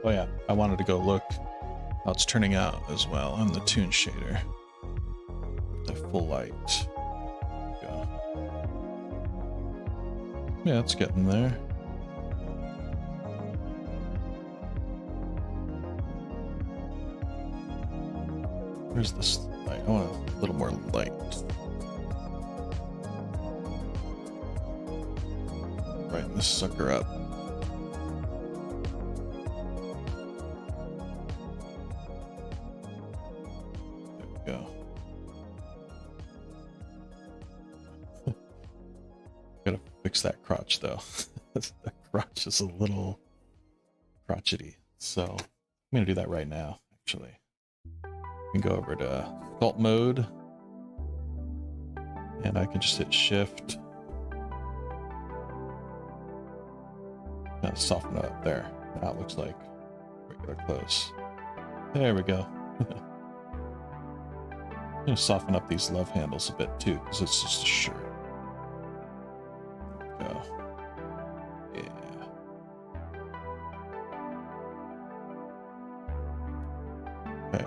[SPEAKER 1] Oh yeah, I wanted to go look how it's turning out as well on the tune shader. The full light. Go. Yeah, it's getting there. Where's this light? I want a little more light. Brighten this sucker up. Gotta fix that crotch though. The crotch is a little crotchety, so I'm gonna do that right now. Actually, I can go over to sculpt mode, and I can just hit shift. Now soften it up there. Now it looks like regular clothes. There we go. I'm gonna soften up these love handles a bit too, because it's just a shirt. Go. Yeah. Okay.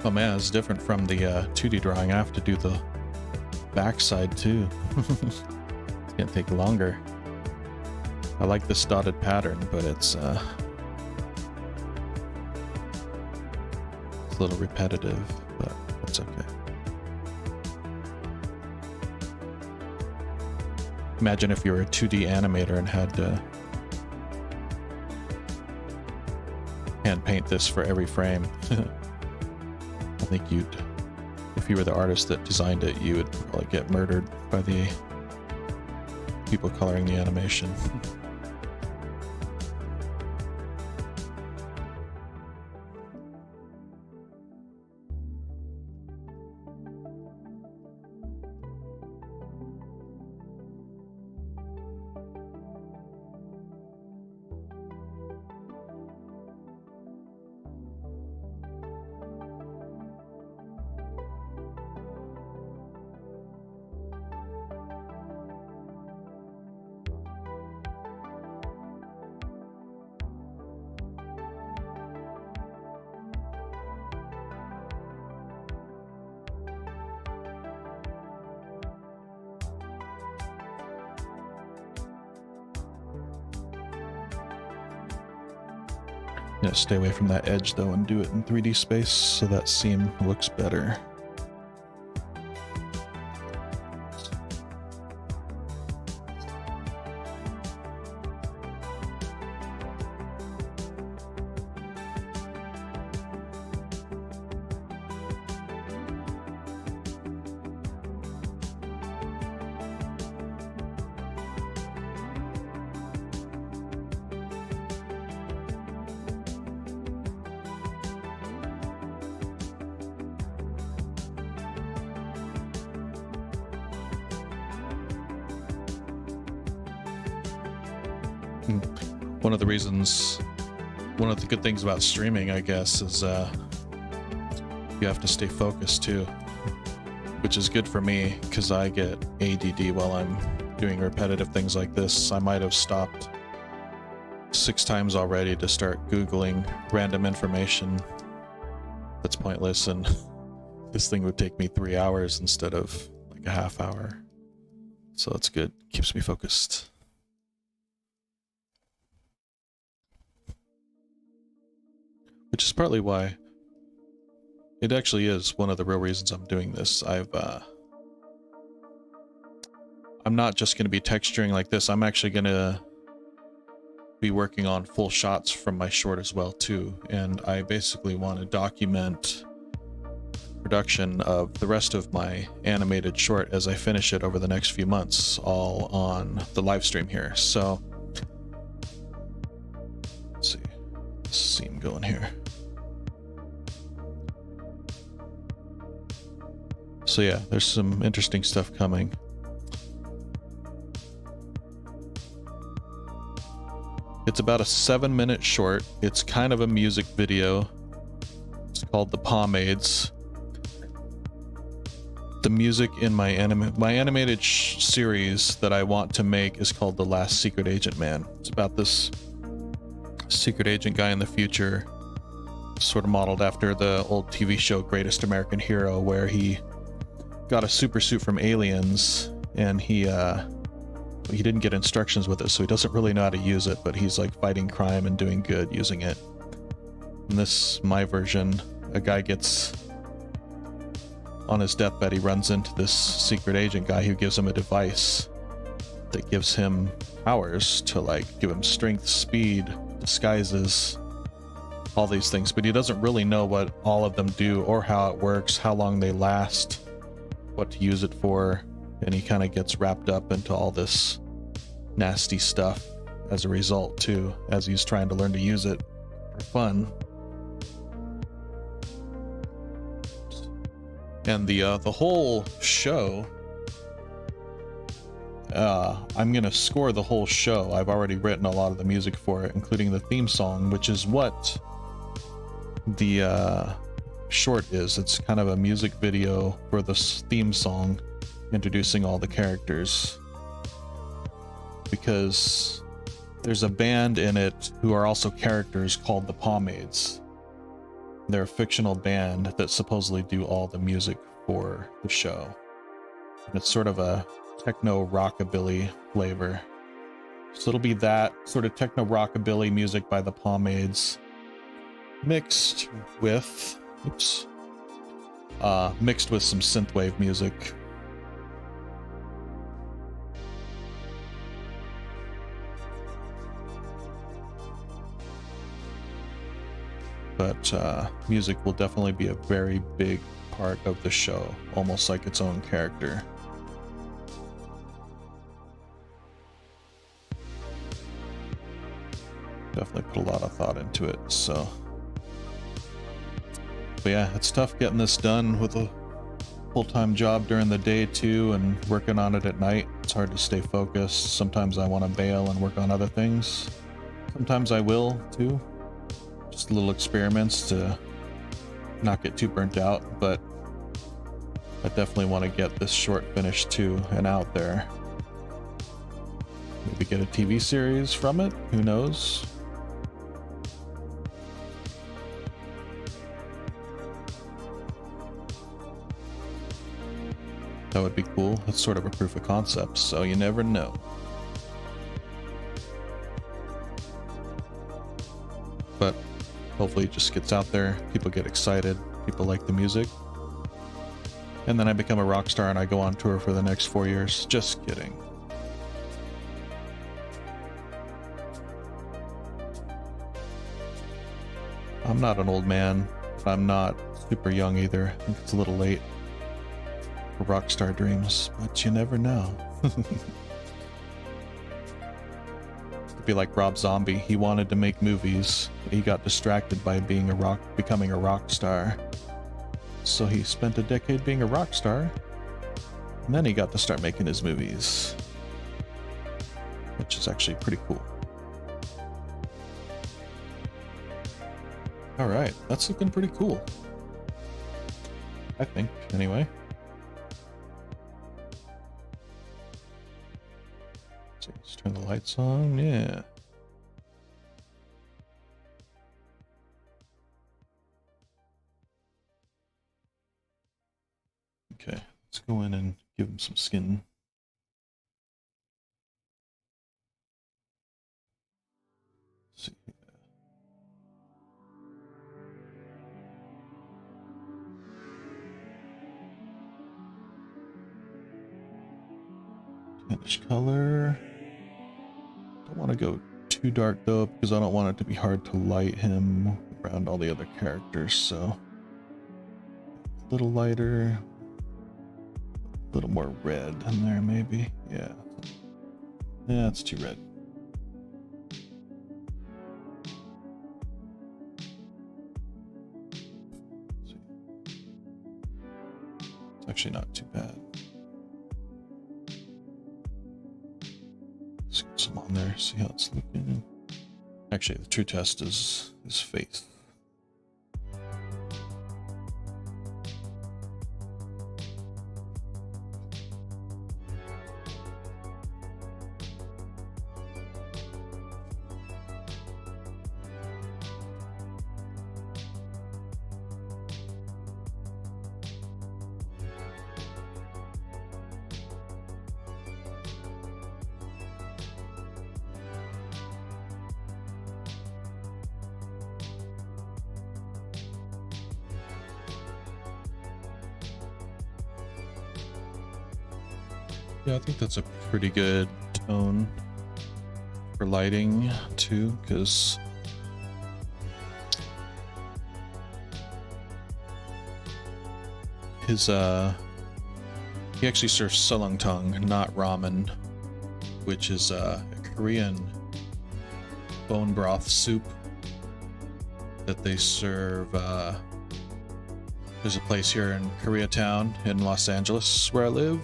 [SPEAKER 1] Oh man, it's different from the 2D drawing. I have to do the backside too. Can't take longer. I like this dotted pattern, but it's a little repetitive, but that's okay. Imagine if you were a 2D animator and had to hand paint this for every frame. I think if you were the artist that designed it, you would probably get murdered by the people coloring the animation. Yeah, stay away from that edge though and do it in 3D space so that seam looks better. One of the good things about streaming, I guess, is you have to stay focused too, which is good for me because I get ADD while I'm doing repetitive things like this. I might have stopped 6 times already to start Googling random information that's pointless, and this thing would take me 3 hours instead of like a half hour. So it's good, keeps me focused. Which is partly why it actually is one of the real reasons I'm doing this. I'm not just going to be texturing like this. I'm actually going to be working on full shots from my short as well too. And I basically want to document production of the rest of my animated short as I finish it over the next few months, all on the live stream here. So let's see. Seam going here. So yeah, there's some interesting stuff coming. It's about a 7-minute short. It's kind of a music video. It's called The Pomades. The music in my animated series that I want to make is called The Last Secret Agent Man. It's about this secret agent guy in the future, sort of modeled after the old TV show Greatest American Hero, where he got a super suit from aliens and he didn't get instructions with it, so he doesn't really know how to use it, but he's like fighting crime and doing good using it. In this, my version, a guy gets on his deathbed, he runs into this secret agent guy who gives him a device that gives him powers to like give him strength, speed, disguises, all these things, but he doesn't really know what all of them do or how it works, how long they last, what to use it for, and he kind of gets wrapped up into all this nasty stuff as a result too, as he's trying to learn to use it for fun. And the whole show, I'm gonna score the whole show. I've already written a lot of the music for it, including the theme song, which is what the short is. It's kind of a music video for the theme song, introducing all the characters, because there's a band in it who are also characters called the Pomades. They're a fictional band that supposedly do all the music for the show. And it's sort of a techno rockabilly flavor. So it'll be that sort of techno rockabilly music by the Pomades mixed with, mixed with some synthwave music. But music will definitely be a very big part of the show, almost like its own character. Definitely put a lot of thought into it, so. But yeah, it's tough getting this done with a full-time job during the day too, and working on it at night. It's hard to stay focused. Sometimes I want to bail and work on other things. Sometimes I will too. Just little experiments to not get too burnt out, but I definitely want to get this short finished too and out there. Maybe get a TV series from it, who knows? That would be cool. It's sort of a proof of concept, so you never know. But hopefully it just gets out there, people get excited, people like the music. And then I become a rock star and I go on tour for the next 4 years. Just kidding. I'm not an old man, but I'm not super young either. I think it's a little late for rock star dreams, but you never know. It'd be like Rob Zombie. He wanted to make movies. He got distracted by becoming a rock star. So he spent a decade being a rock star, and then he got to start making his movies, which is actually pretty cool. All right, that's looking pretty cool, I think, anyway. So let's turn the lights on. Yeah. Okay, let's go in and give him some skin. Let's see. Finish color. Don't want to go too dark though, because I don't want it to be hard to light him around all the other characters, so a little lighter, a little more red in there maybe. Yeah, it's too red. It's actually not too bad. Let's get some on there, see how it's looking. Actually, the true test is his face. Yeah, I think that's a pretty good tone for lighting too, because his he actually serves sulungtang, not ramen, which is a Korean bone broth soup that they serve. There's a place here in Koreatown in Los Angeles where I live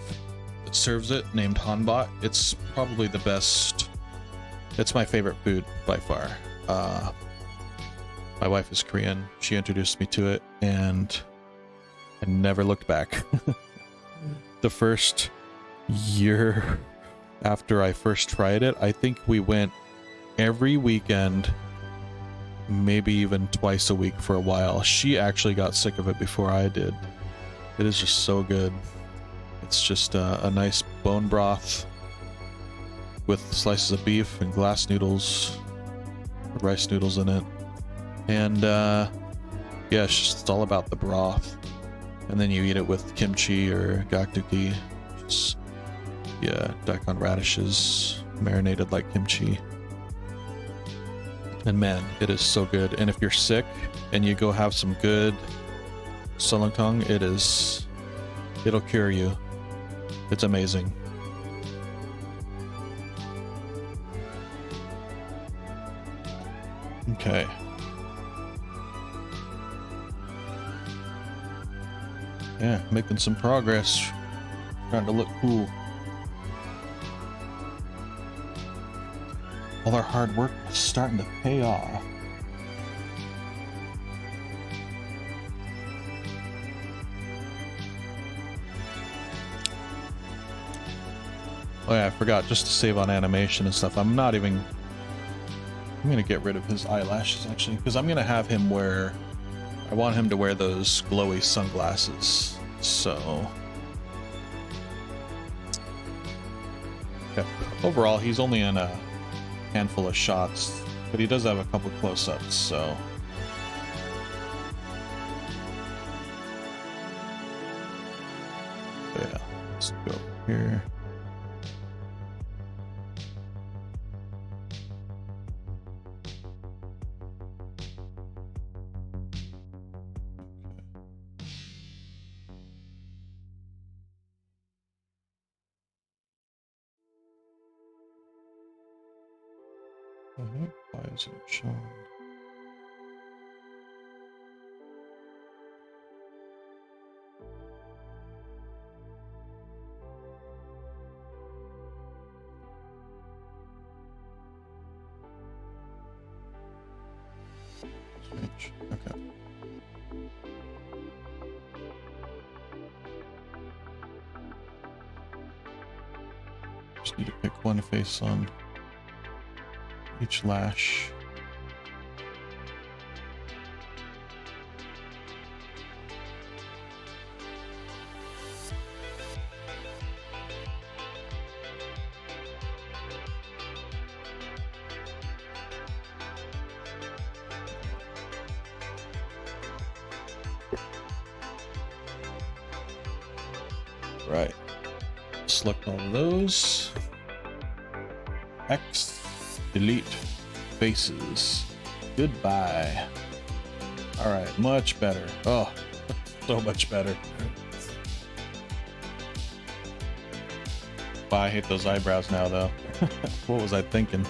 [SPEAKER 1] that serves it, named Hanbok. It's probably the best. It's my favorite food by far. My wife is Korean. She introduced me to it, and I never looked back. The first year after I first tried it, I think we went every weekend, maybe even twice a week for a while. She actually got sick of it before I did. It is just so good. It's just a nice bone broth with slices of beef and glass noodles, rice noodles in it. And yeah, it's all about the broth. And then you eat it with kimchi or gakduki, just, yeah, daikon radishes marinated like kimchi. And man, it is so good. And if you're sick and you go have some good sulungtang, it'll cure you. It's amazing. Okay. Yeah, making some progress. Trying to look cool. All our hard work is starting to pay off. Oh yeah, I forgot, just to save on animation and stuff. I'm gonna get rid of his eyelashes actually, because I'm gonna have him wear, I want him to wear those glowy sunglasses. So yeah. Overall, he's only in a handful of shots, but he does have a couple close-ups, so yeah, let's go here. Why is it showing? Strange. Okay. Just need to pick one face on each lash. Right. Select all of those. X. Delete faces. Goodbye. Alright, much better. Oh, so much better. Oh, I hate those eyebrows now, though. What was I thinking?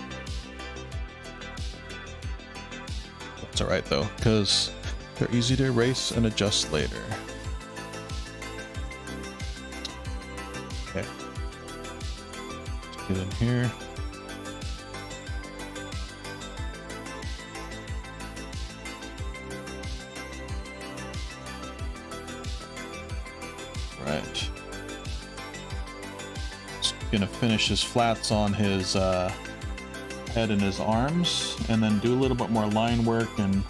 [SPEAKER 1] That's alright, though, because they're easy to erase and adjust later. Okay. Let's get in here. Right. Just gonna finish his flats on his head and his arms, and then do a little bit more line work, and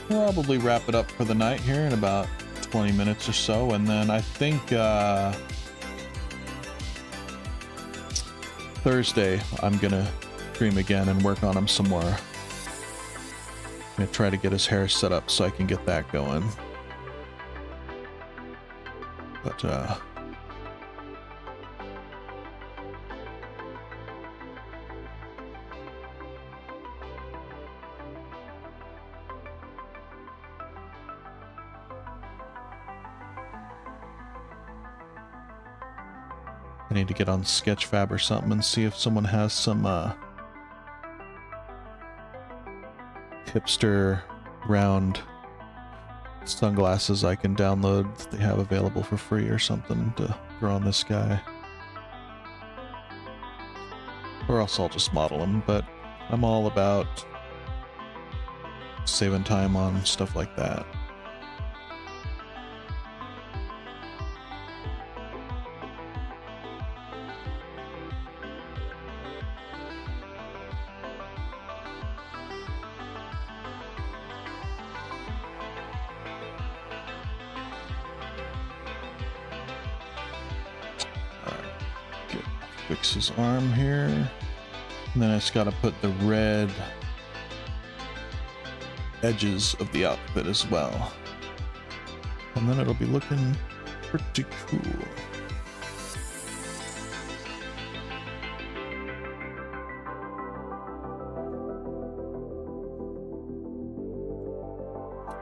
[SPEAKER 1] probably wrap it up for the night here in about 20 minutes or so. And then I think Thursday I'm gonna stream again and work on him some more. I'm gonna try to get his hair set up so I can get that going. But I need to get on Sketchfab or something and see if someone has some hipster round sunglasses I can download that they have available for free or something to grow on this guy. Or else I'll just model them, but I'm all about saving time on stuff like that. Fix his arm here. And then I just gotta put the red edges of the outfit as well. And then it'll be looking pretty cool.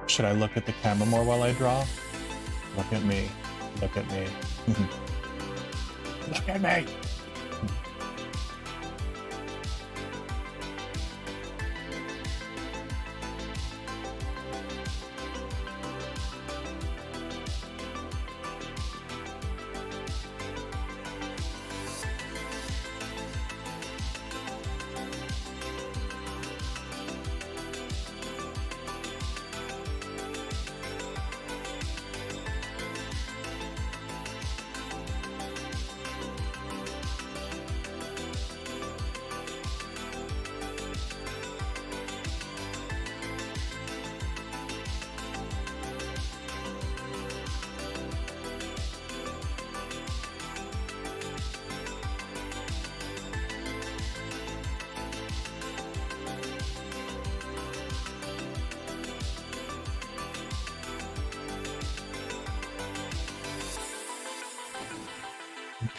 [SPEAKER 1] Should I look at the camera more while I draw? Look at me. Look at me. Look at me!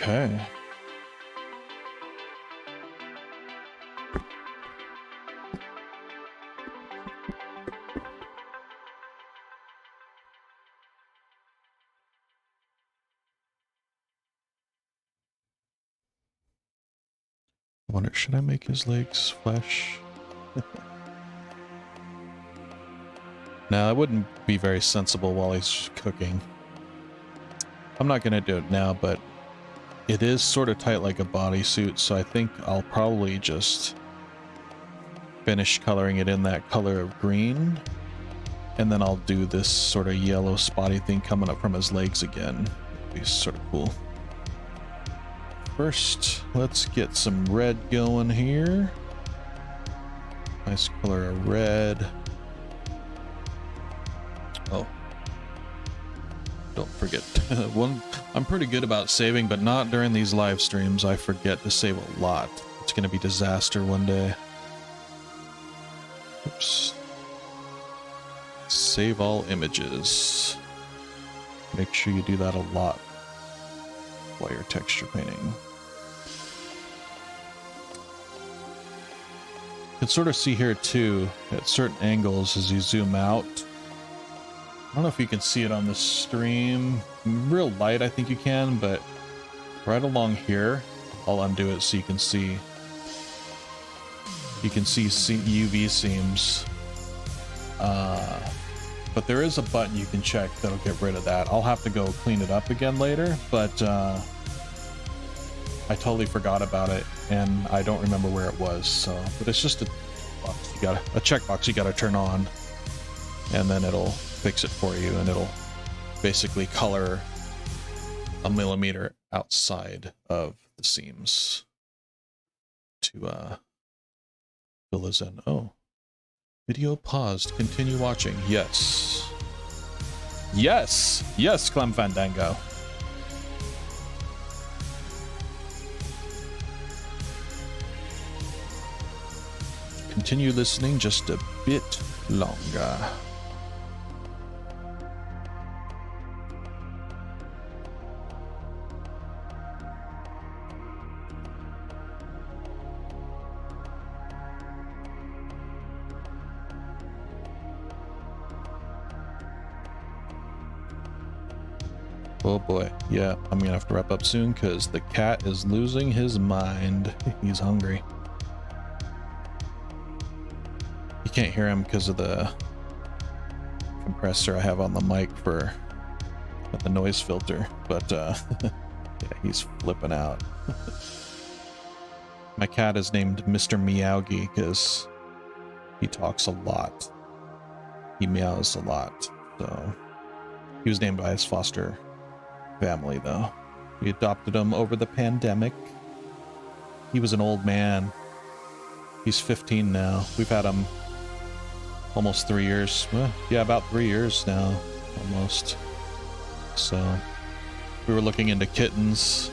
[SPEAKER 1] Okay. I wonder, should I make his legs flesh? No, that wouldn't be very sensible while he's cooking. I'm not gonna do it now, but it is sort of tight like a bodysuit, so I think I'll probably just finish coloring it in that color of green, and then I'll do this sort of yellow spotty thing coming up from his legs again. It'll be sort of cool. First, let's get some red going here. Nice color of red. Oh. Don't forget. I'm pretty good about saving, but not during these live streams. I forget to save a lot. It's going to be disaster one day. Oops. Save all images. Make sure you do that a lot while you're texture painting. You can sort of see here too, at certain angles as you zoom out. I don't know if you can see it on the stream. Real light, I think you can, but right along here, I'll undo it so you can see. You can see UV seams. But there is a button you can check that'll get rid of that. I'll have to go clean it up again later, but I totally forgot about it, and I don't remember where it was. So, but it's just a box. You got a checkbox you got to turn on, and then it'll fix it for you, and it'll basically color a millimeter outside of the seams to fill those in. Oh, video paused. Continue watching. Yes. Yes. Yes, Clem Fandango. Continue listening just a bit longer. Oh boy, yeah, I'm gonna have to wrap up soon because the cat is losing his mind. He's hungry. You can't hear him because of the compressor I have on the mic for the noise filter, but yeah, he's flipping out. My cat is named Mr. Meowgie because he talks a lot. He meows a lot, so he was named by his foster family, though. We adopted him over the pandemic. He was an old man. He's 15 now. We've had him almost 3 years. Well, yeah, about 3 years now, almost. So we were looking into kittens,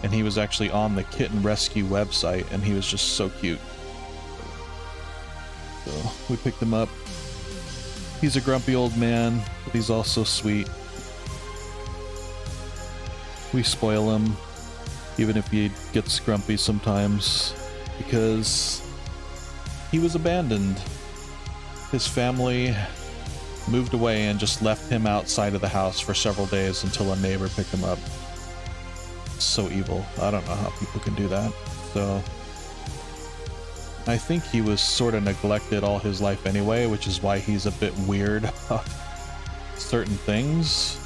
[SPEAKER 1] and he was actually on the kitten rescue website, and he was just so cute. So we picked him up. He's a grumpy old man, but he's also sweet. We spoil him, even if he gets grumpy sometimes, because he was abandoned. His family moved away and just left him outside of the house for several days until a neighbor picked him up. So evil. I don't know how people can do that. So I think he was sort of neglected all his life anyway, which is why he's a bit weird about certain things.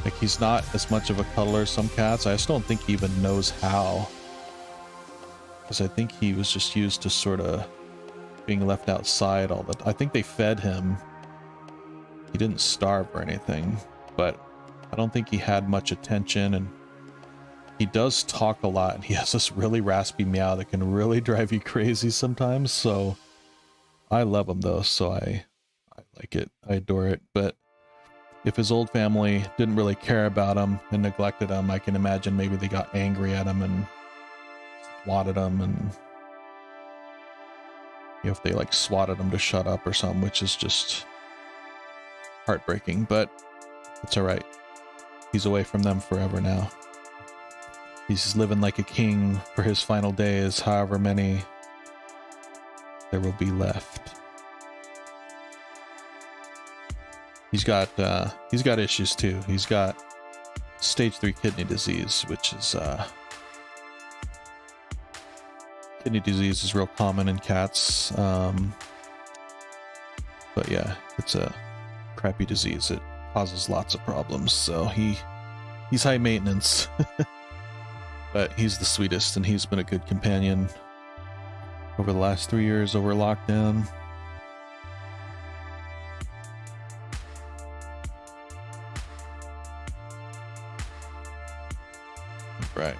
[SPEAKER 1] Like, he's not as much of a cuddler as some cats. I just don't think he even knows how. Because I think he was just used to sort of being left outside all the time. I think they fed him. He didn't starve or anything, but I don't think he had much attention, and he does talk a lot, and he has this really raspy meow that can really drive you crazy sometimes. So I love him though, so I like it. I adore it. But if his old family didn't really care about him and neglected him, I can imagine maybe they got angry at him and swatted him, and if they like swatted him to shut up or something, which is just heartbreaking, but it's all right. He's away from them forever now. He's living like a king for his final days, however many there will be left. He's got issues too. He's got stage 3 kidney disease, which is kidney disease is real common in cats. But yeah, it's a crappy disease. It causes lots of problems. So he's high maintenance. But he's the sweetest, and he's been a good companion over the last 3 years over lockdown. Right.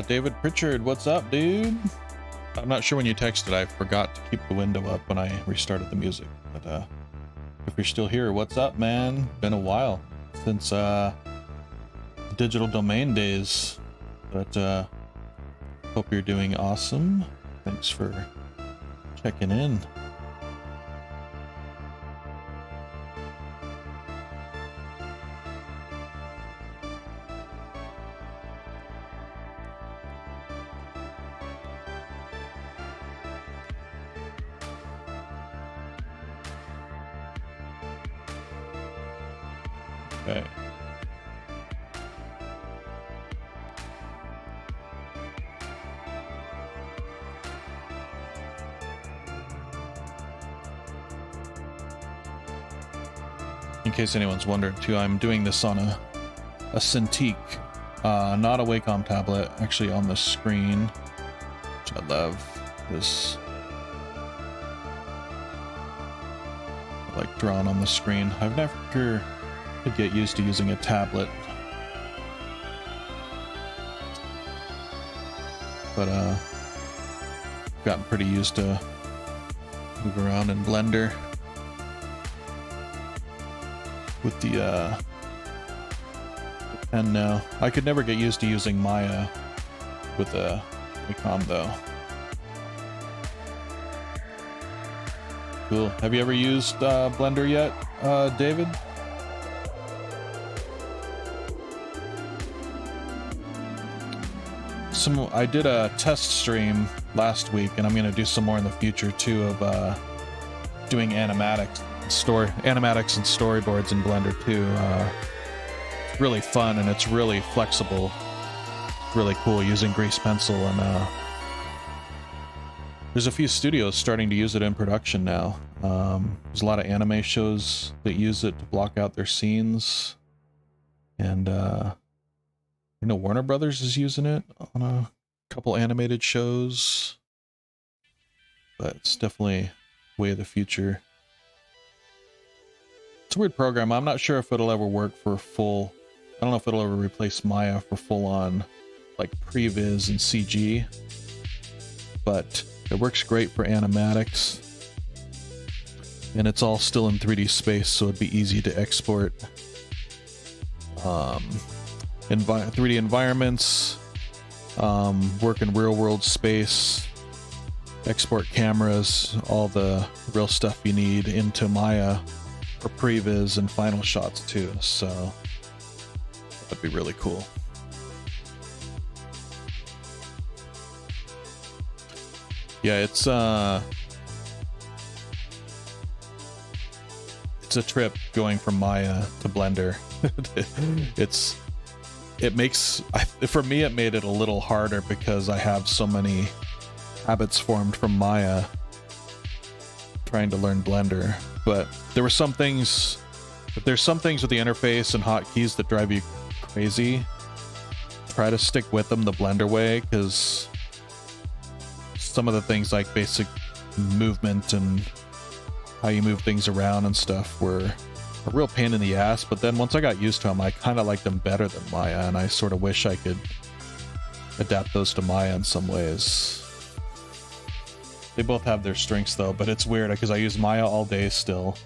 [SPEAKER 1] David Pritchard, what's up, dude? I'm not sure when you texted. I forgot to keep the window up when I restarted the music. But if you're still here, what's up, man? Been a while since digital domain days. But hope you're doing awesome. Thanks for checking in. Okay. In case anyone's wondering too, I'm doing this on a Cintiq, not a Wacom tablet, actually on the screen, which I love. This like drawn on the screen. I've never could get used to using a tablet, but I've gotten pretty used to move around in Blender with the pen now. I could never get used to using Maya with a Wacom though. Cool. Have you ever used Blender yet, David? I did a test stream last week, and I'm going to do some more in the future too of doing animatics and storyboards in Blender too. It's really fun, and it's really flexible. It's really cool using grease pencil, and there's a few studios starting to use it in production now. There's a lot of anime shows that use it to block out their scenes, and I know Warner Brothers is using it on a couple animated shows, but it's definitely way of the future. it's a weird program. I'm not sure if it'll ever work for full. I don't know if it'll ever replace Maya for full on like previs and CG, but it works great for animatics. And it's all still in 3D space, so it'd be easy to export 3D environments, work in real world space, export cameras, all the real stuff you need into Maya for previs and final shots too. So that'd be really cool. Yeah, it's a trip going from Maya to Blender. For me it made it a little harder because I have so many habits formed from Maya trying to learn Blender. But there were some things, if there's some things with the interface and hotkeys that drive you crazy, try to stick with them the Blender way, because some of the things like basic movement and how you move things around and stuff were a real pain in the ass. But then once I got used to them, I kind of liked them better than Maya, and I sort of wish I could adapt those to Maya in some ways. They both have their strengths though, but it's weird because I use Maya all day still,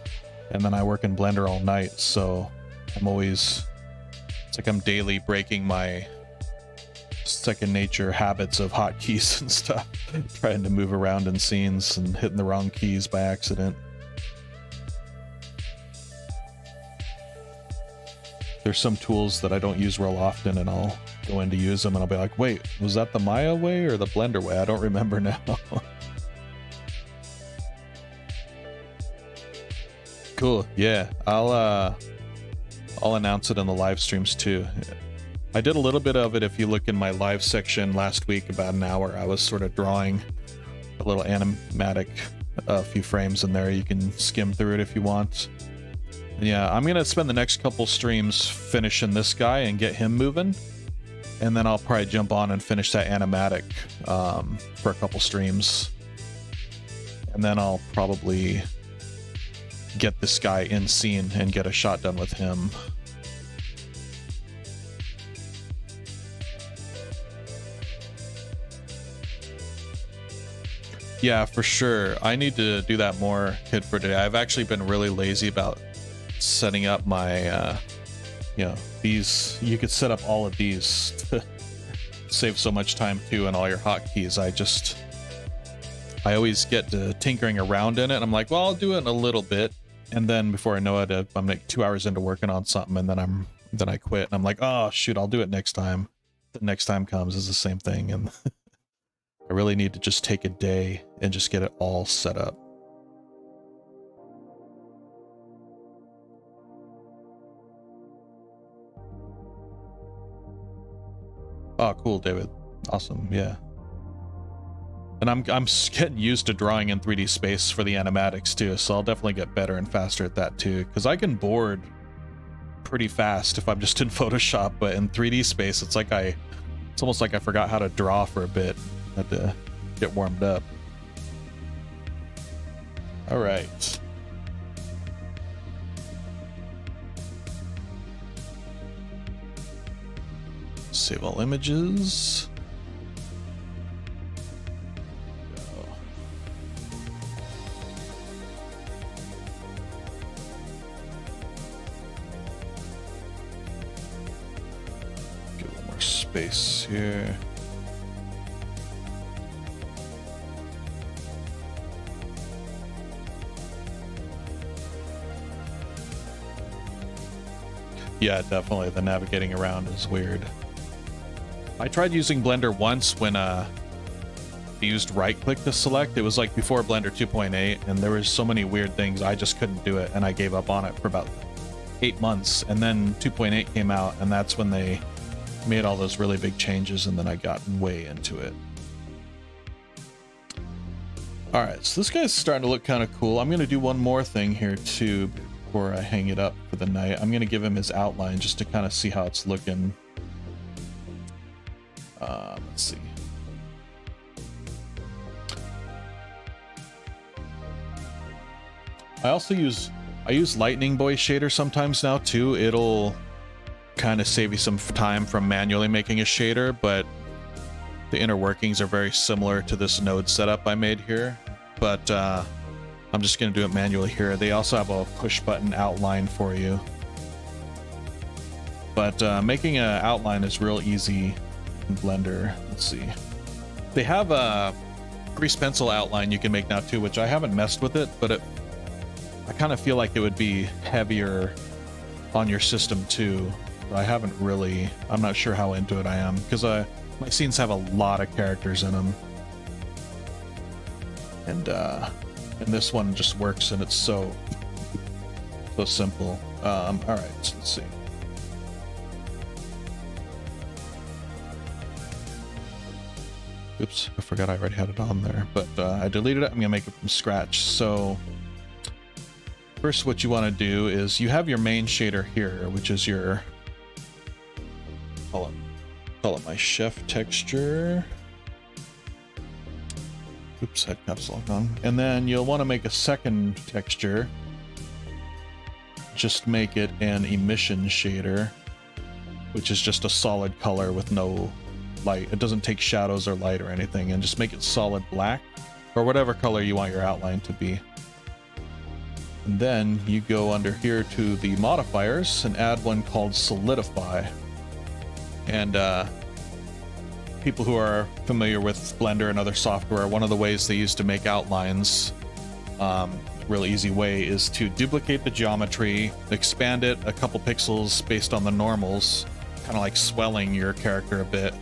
[SPEAKER 1] and then I work in Blender all night, so it's like I'm daily breaking my second nature habits of hotkeys and stuff, trying to move around in scenes and hitting the wrong keys by accident. There's some tools that I don't use real often, and I'll go in to use them and I'll be like, wait, was that the Maya way or the Blender way? I don't remember now. Cool. Yeah, I'll announce it in the live streams too. I did a little bit of it. If you look in my live section last week, about an hour, I was sort of drawing a little animatic, a few frames in there. You can skim through it if you want. And yeah, I'm gonna spend the next couple streams finishing this guy and get him moving, and then I'll probably jump on and finish that animatic for a couple streams, and then I'll probably get this guy in scene and get a shot done with him. Yeah, for sure. I need to do that more, Kid, for today. I've actually been really lazy about setting up my, these. You could set up all of these to save so much time too, and all your hotkeys. I always get to tinkering around in it, and I'm like, well, I'll do it in a little bit, and then before I know it, I'm like 2 hours into working on something, and then I quit, and I'm like, oh shoot, I'll do it next time. The next time comes is the same thing, and I really need to just take a day and just get it all set up. Oh, cool, David. Awesome, yeah. And I'm getting used to drawing in 3D space for the animatics too, so I'll definitely get better and faster at that too, because I can board pretty fast if I'm just in Photoshop, but in 3D space, it's almost like I forgot how to draw for a bit. I had to get warmed up. All right. Save all images. Go. Get a little more space here. Yeah, definitely. The navigating around is weird. I tried using Blender once when I used right click to select. It was like before Blender 2.8, and there was so many weird things I just couldn't do it, and I gave up on it for about 8 months. And then 2.8 came out, and that's when they made all those really big changes, and then I got way into it. All right, so this guy's starting to look kind of cool. I'm going to do one more thing here too before I hang it up for the night. I'm going to give him his outline just to kind of see how it's looking. Let's see. I also use I use Lightning Boy shader sometimes now too. It'll kind of save you some time from manually making a shader, but the inner workings are very similar to this node setup I made here. But I'm just going to do it manually here. They also have a push button outline for you. But making an outline is real easy in Blender. Let's see. They have a grease pencil outline you can make now too, which I haven't messed with it, but I kind of feel like it would be heavier on your system too. I haven't really, I'm not sure how into it I am, because my scenes have a lot of characters in them. And this one just works, and it's so simple. All right, so let's see. Oops, I forgot I already had it on there, but I deleted it. I'm gonna make it from scratch. So first, what you want to do is you have your main shader here, which is your, call it my chef texture. Oops, had caps lock on. And then you'll want to make a second texture. Just make it an emission shader, which is just a solid color with no light. It doesn't take shadows or light or anything, and just make it solid black or whatever color you want your outline to be. And then you go under here to the modifiers and add one called solidify. And people who are familiar with Blender and other software, one of the ways they use to make outlines, really easy way, is to duplicate the geometry, expand it a couple pixels based on the normals, kind of like swelling your character a bit,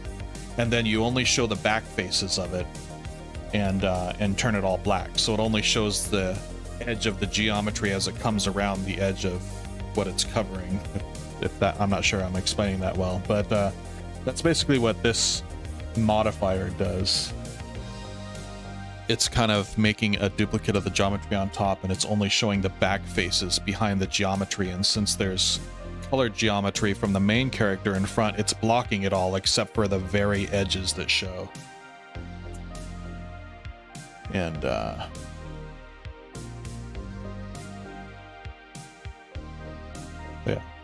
[SPEAKER 1] and then you only show the back faces of it, and turn it all black, so it only shows the edge of the geometry as it comes around the edge of what it's covering. If that, I'm not sure I'm explaining that well, but that's basically what this modifier does. It's kind of making a duplicate of the geometry on top, and it's only showing the back faces behind the geometry, and since there's colored geometry from the main character in front, it's blocking it all except for the very edges that show. And yeah,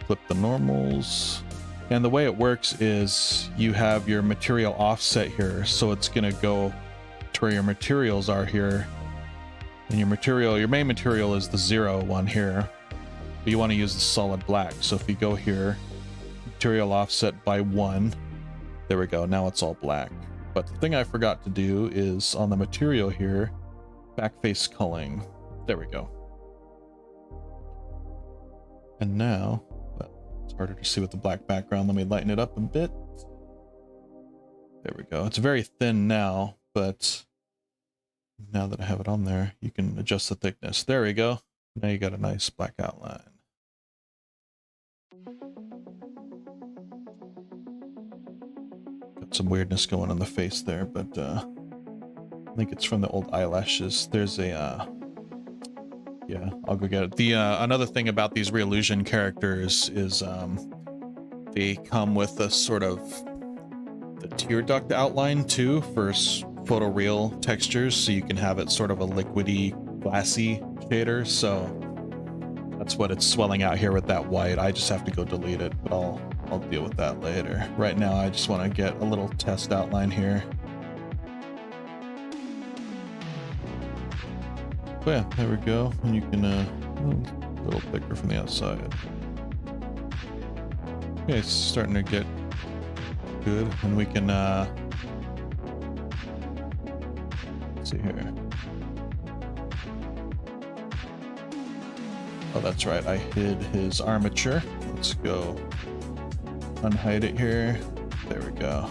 [SPEAKER 1] flip the normals. And the way it works is you have your material offset here, so it's gonna go to where your materials are here, and your main material is the 0 one here, but you want to use the solid black. So if you go here, material offset by 1, there we go, now it's all black. But the thing I forgot to do is on the material here, backface culling. There we go. And now, it's harder to see with the black background. Let me lighten it up a bit. There we go. It's very thin now, but now that I have it on there, you can adjust the thickness. There we go. Now you got a nice black outline. Got some weirdness going on the face there, but I think it's from the old eyelashes. There's a yeah, I'll go get it. The another thing about these Reallusion characters is they come with a sort of the tear duct outline too for photoreal textures, so you can have it sort of a liquidy, glassy shader. So that's what it's swelling out here with that white. I just have to go delete it, but I'll deal with that later. Right now, I just want to get a little test outline here. So yeah, there we go. And you can a little thicker from the outside. Okay, it's starting to get good, and we can let's see here. Oh, that's right, I hid his armature. Let's go unhide it here. There we go.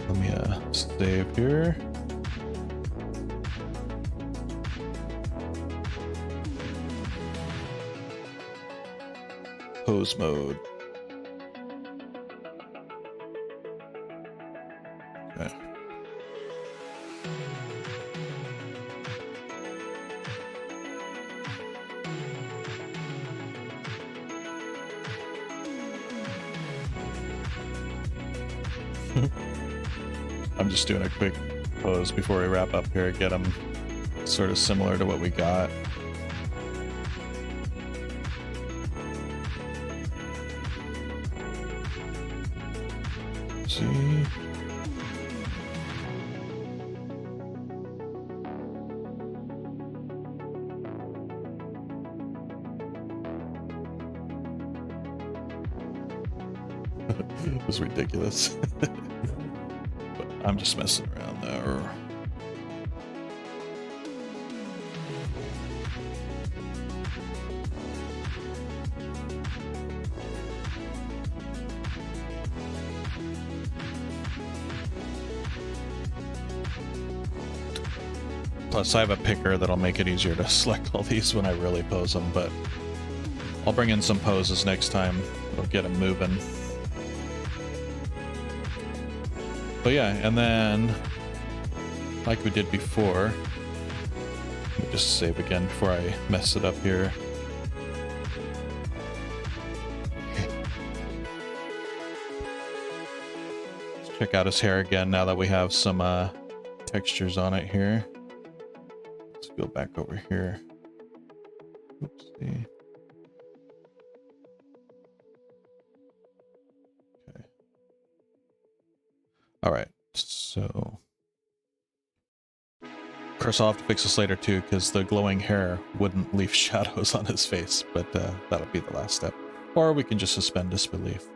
[SPEAKER 1] Let me save here. Pose mode. Okay. I'm just doing a quick pose before we wrap up here. Get them sort of similar to what we got. See. It was ridiculous. But I'm just messing around there. Plus, I have a picker that'll make it easier to select all these when I really pose them, but I'll bring in some poses next time. It'll get them moving. But yeah, and then, like we did before, let me just save again before I mess it up here. Let's check out his hair again now that we have some textures on it here. Let's go back over here. Oopsie. Okay. All right, so of course I'll have to fix this later too, because the glowing hair wouldn't leave shadows on his face, but that'll be the last step. Or we can just suspend disbelief.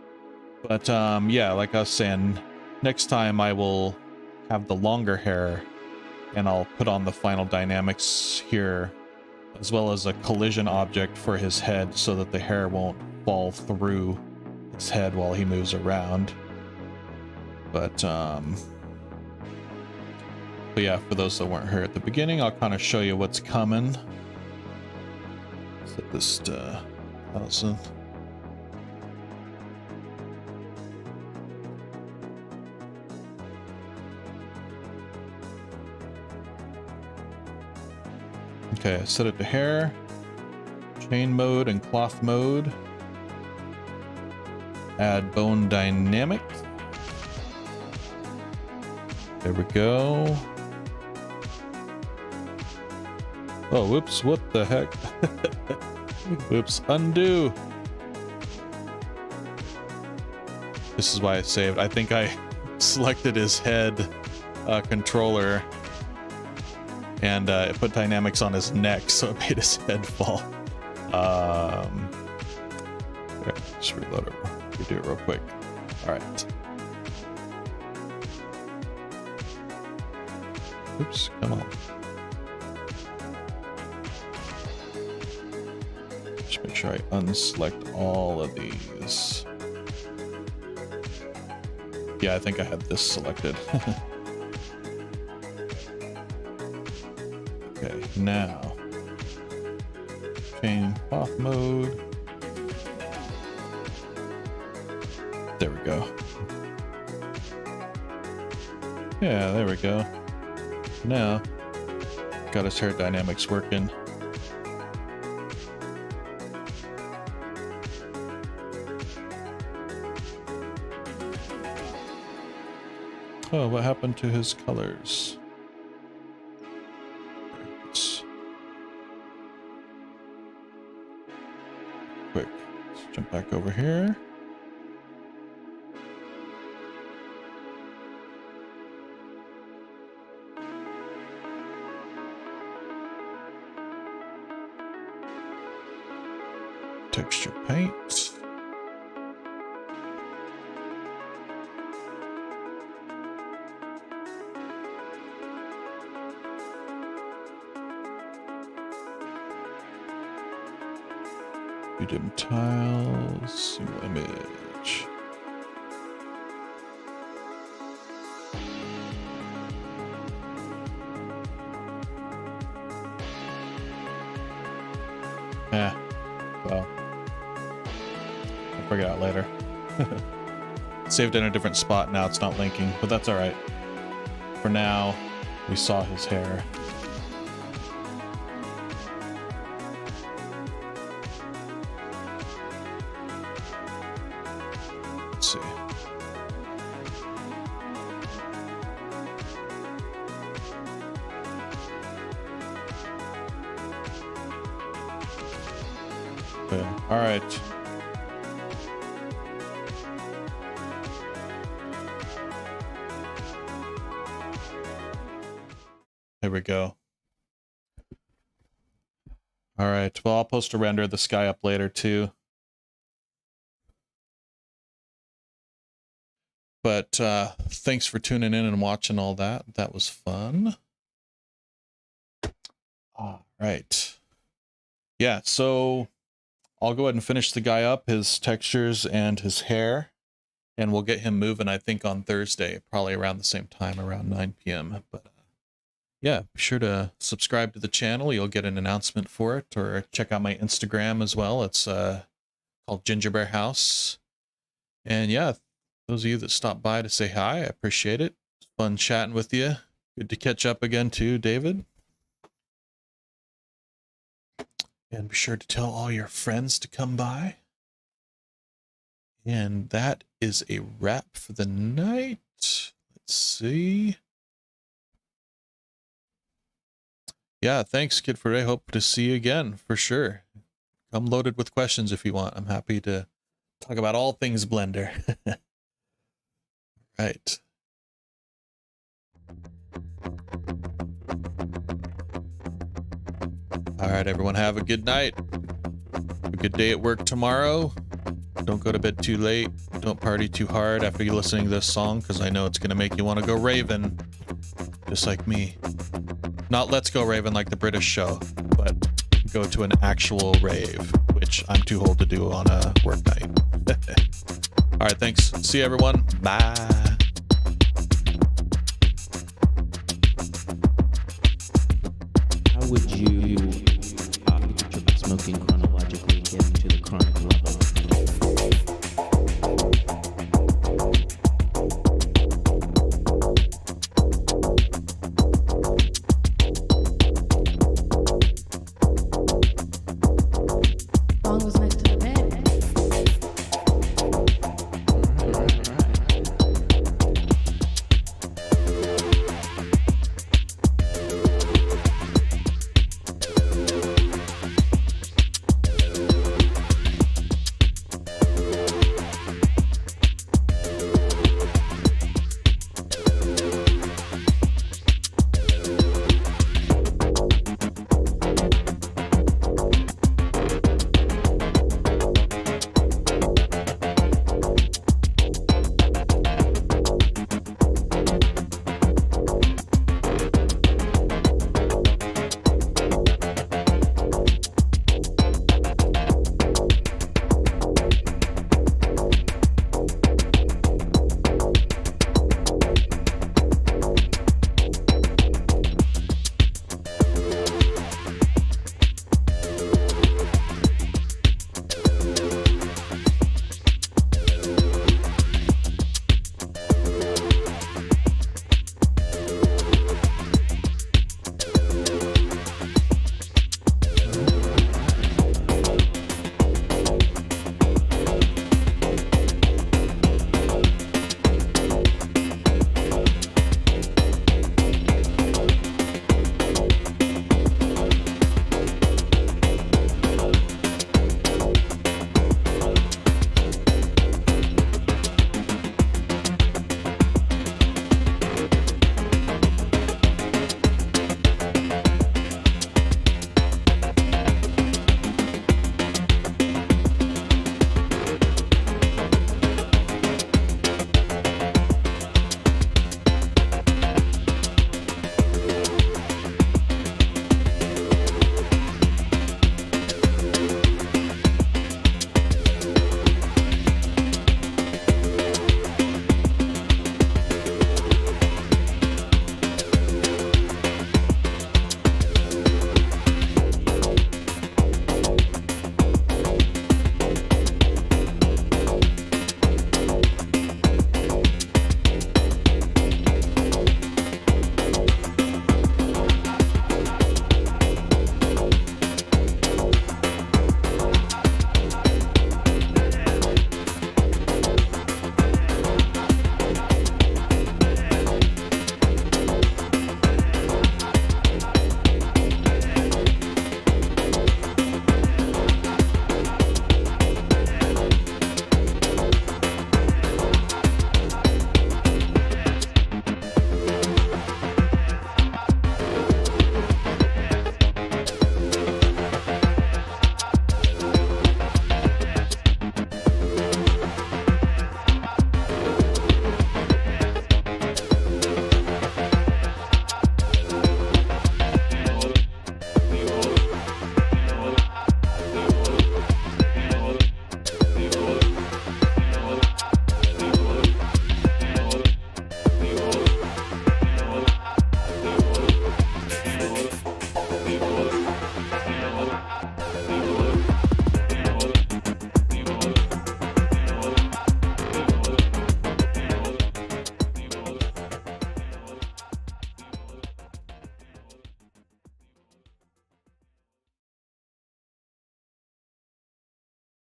[SPEAKER 1] But yeah, like I was saying, next time I will have the longer hair, and I'll put on the final dynamics here, as well as a collision object for his head so that the hair won't fall through his head while he moves around. But yeah, for those that weren't here at the beginning, I'll kind of show you what's coming. Set this to 1000. Okay, I set it to hair, chain mode, and cloth mode. Add bone dynamic. There we go. Oh, whoops, what the heck? Whoops, undo. This is why I saved. I think I selected his head controller and it put dynamics on his neck, so it made his head fall. Just reload it. Redo it real quick. All right. Oops, come on. Just make sure I unselect all of these. Yeah, I think I had this selected. Okay, now chain cloth mode. There we go. Yeah, there we go. Now, got his hair dynamics working. Oh, what happened to his colors? Quick, let's jump back over here. Texture paint. Dim tiles, single image. Well, I'll figure it out later. Saved in a different spot now, it's not linking, but that's all right. For now, we saw his hair. Let's see. Okay. All right. Here we go. All right. Well, I'll post a render of the sky up later too. But thanks for tuning in and watching all that. That was fun. All right. Yeah, so I'll go ahead and finish the guy up, his textures and his hair, and we'll get him moving, I think, on Thursday, probably around the same time, around 9 p.m. But yeah, be sure to subscribe to the channel. You'll get an announcement for it, or check out my Instagram as well. It's called Gingerbear House. And yeah, those of you that stopped by to say hi, I appreciate it. It's fun chatting with you. Good to catch up again too, David. And be sure to tell all your friends to come by. And that is a wrap for the night. Let's see. Yeah, thanks, Kid for Ray. Hope to see you again, for sure. Come loaded with questions if you want. I'm happy to talk about all things Blender. Right. All right, everyone, have a good night. Have a good day at work tomorrow. Don't go to bed too late. Don't party too hard after you're listening to this song, because I know it's going to make you want to go raving, just like me. Not Let's Go Raven like the British show, but go to an actual rave, which I'm too old to do on a work night. All right, thanks. See you, everyone. Bye.
[SPEAKER 2] How would you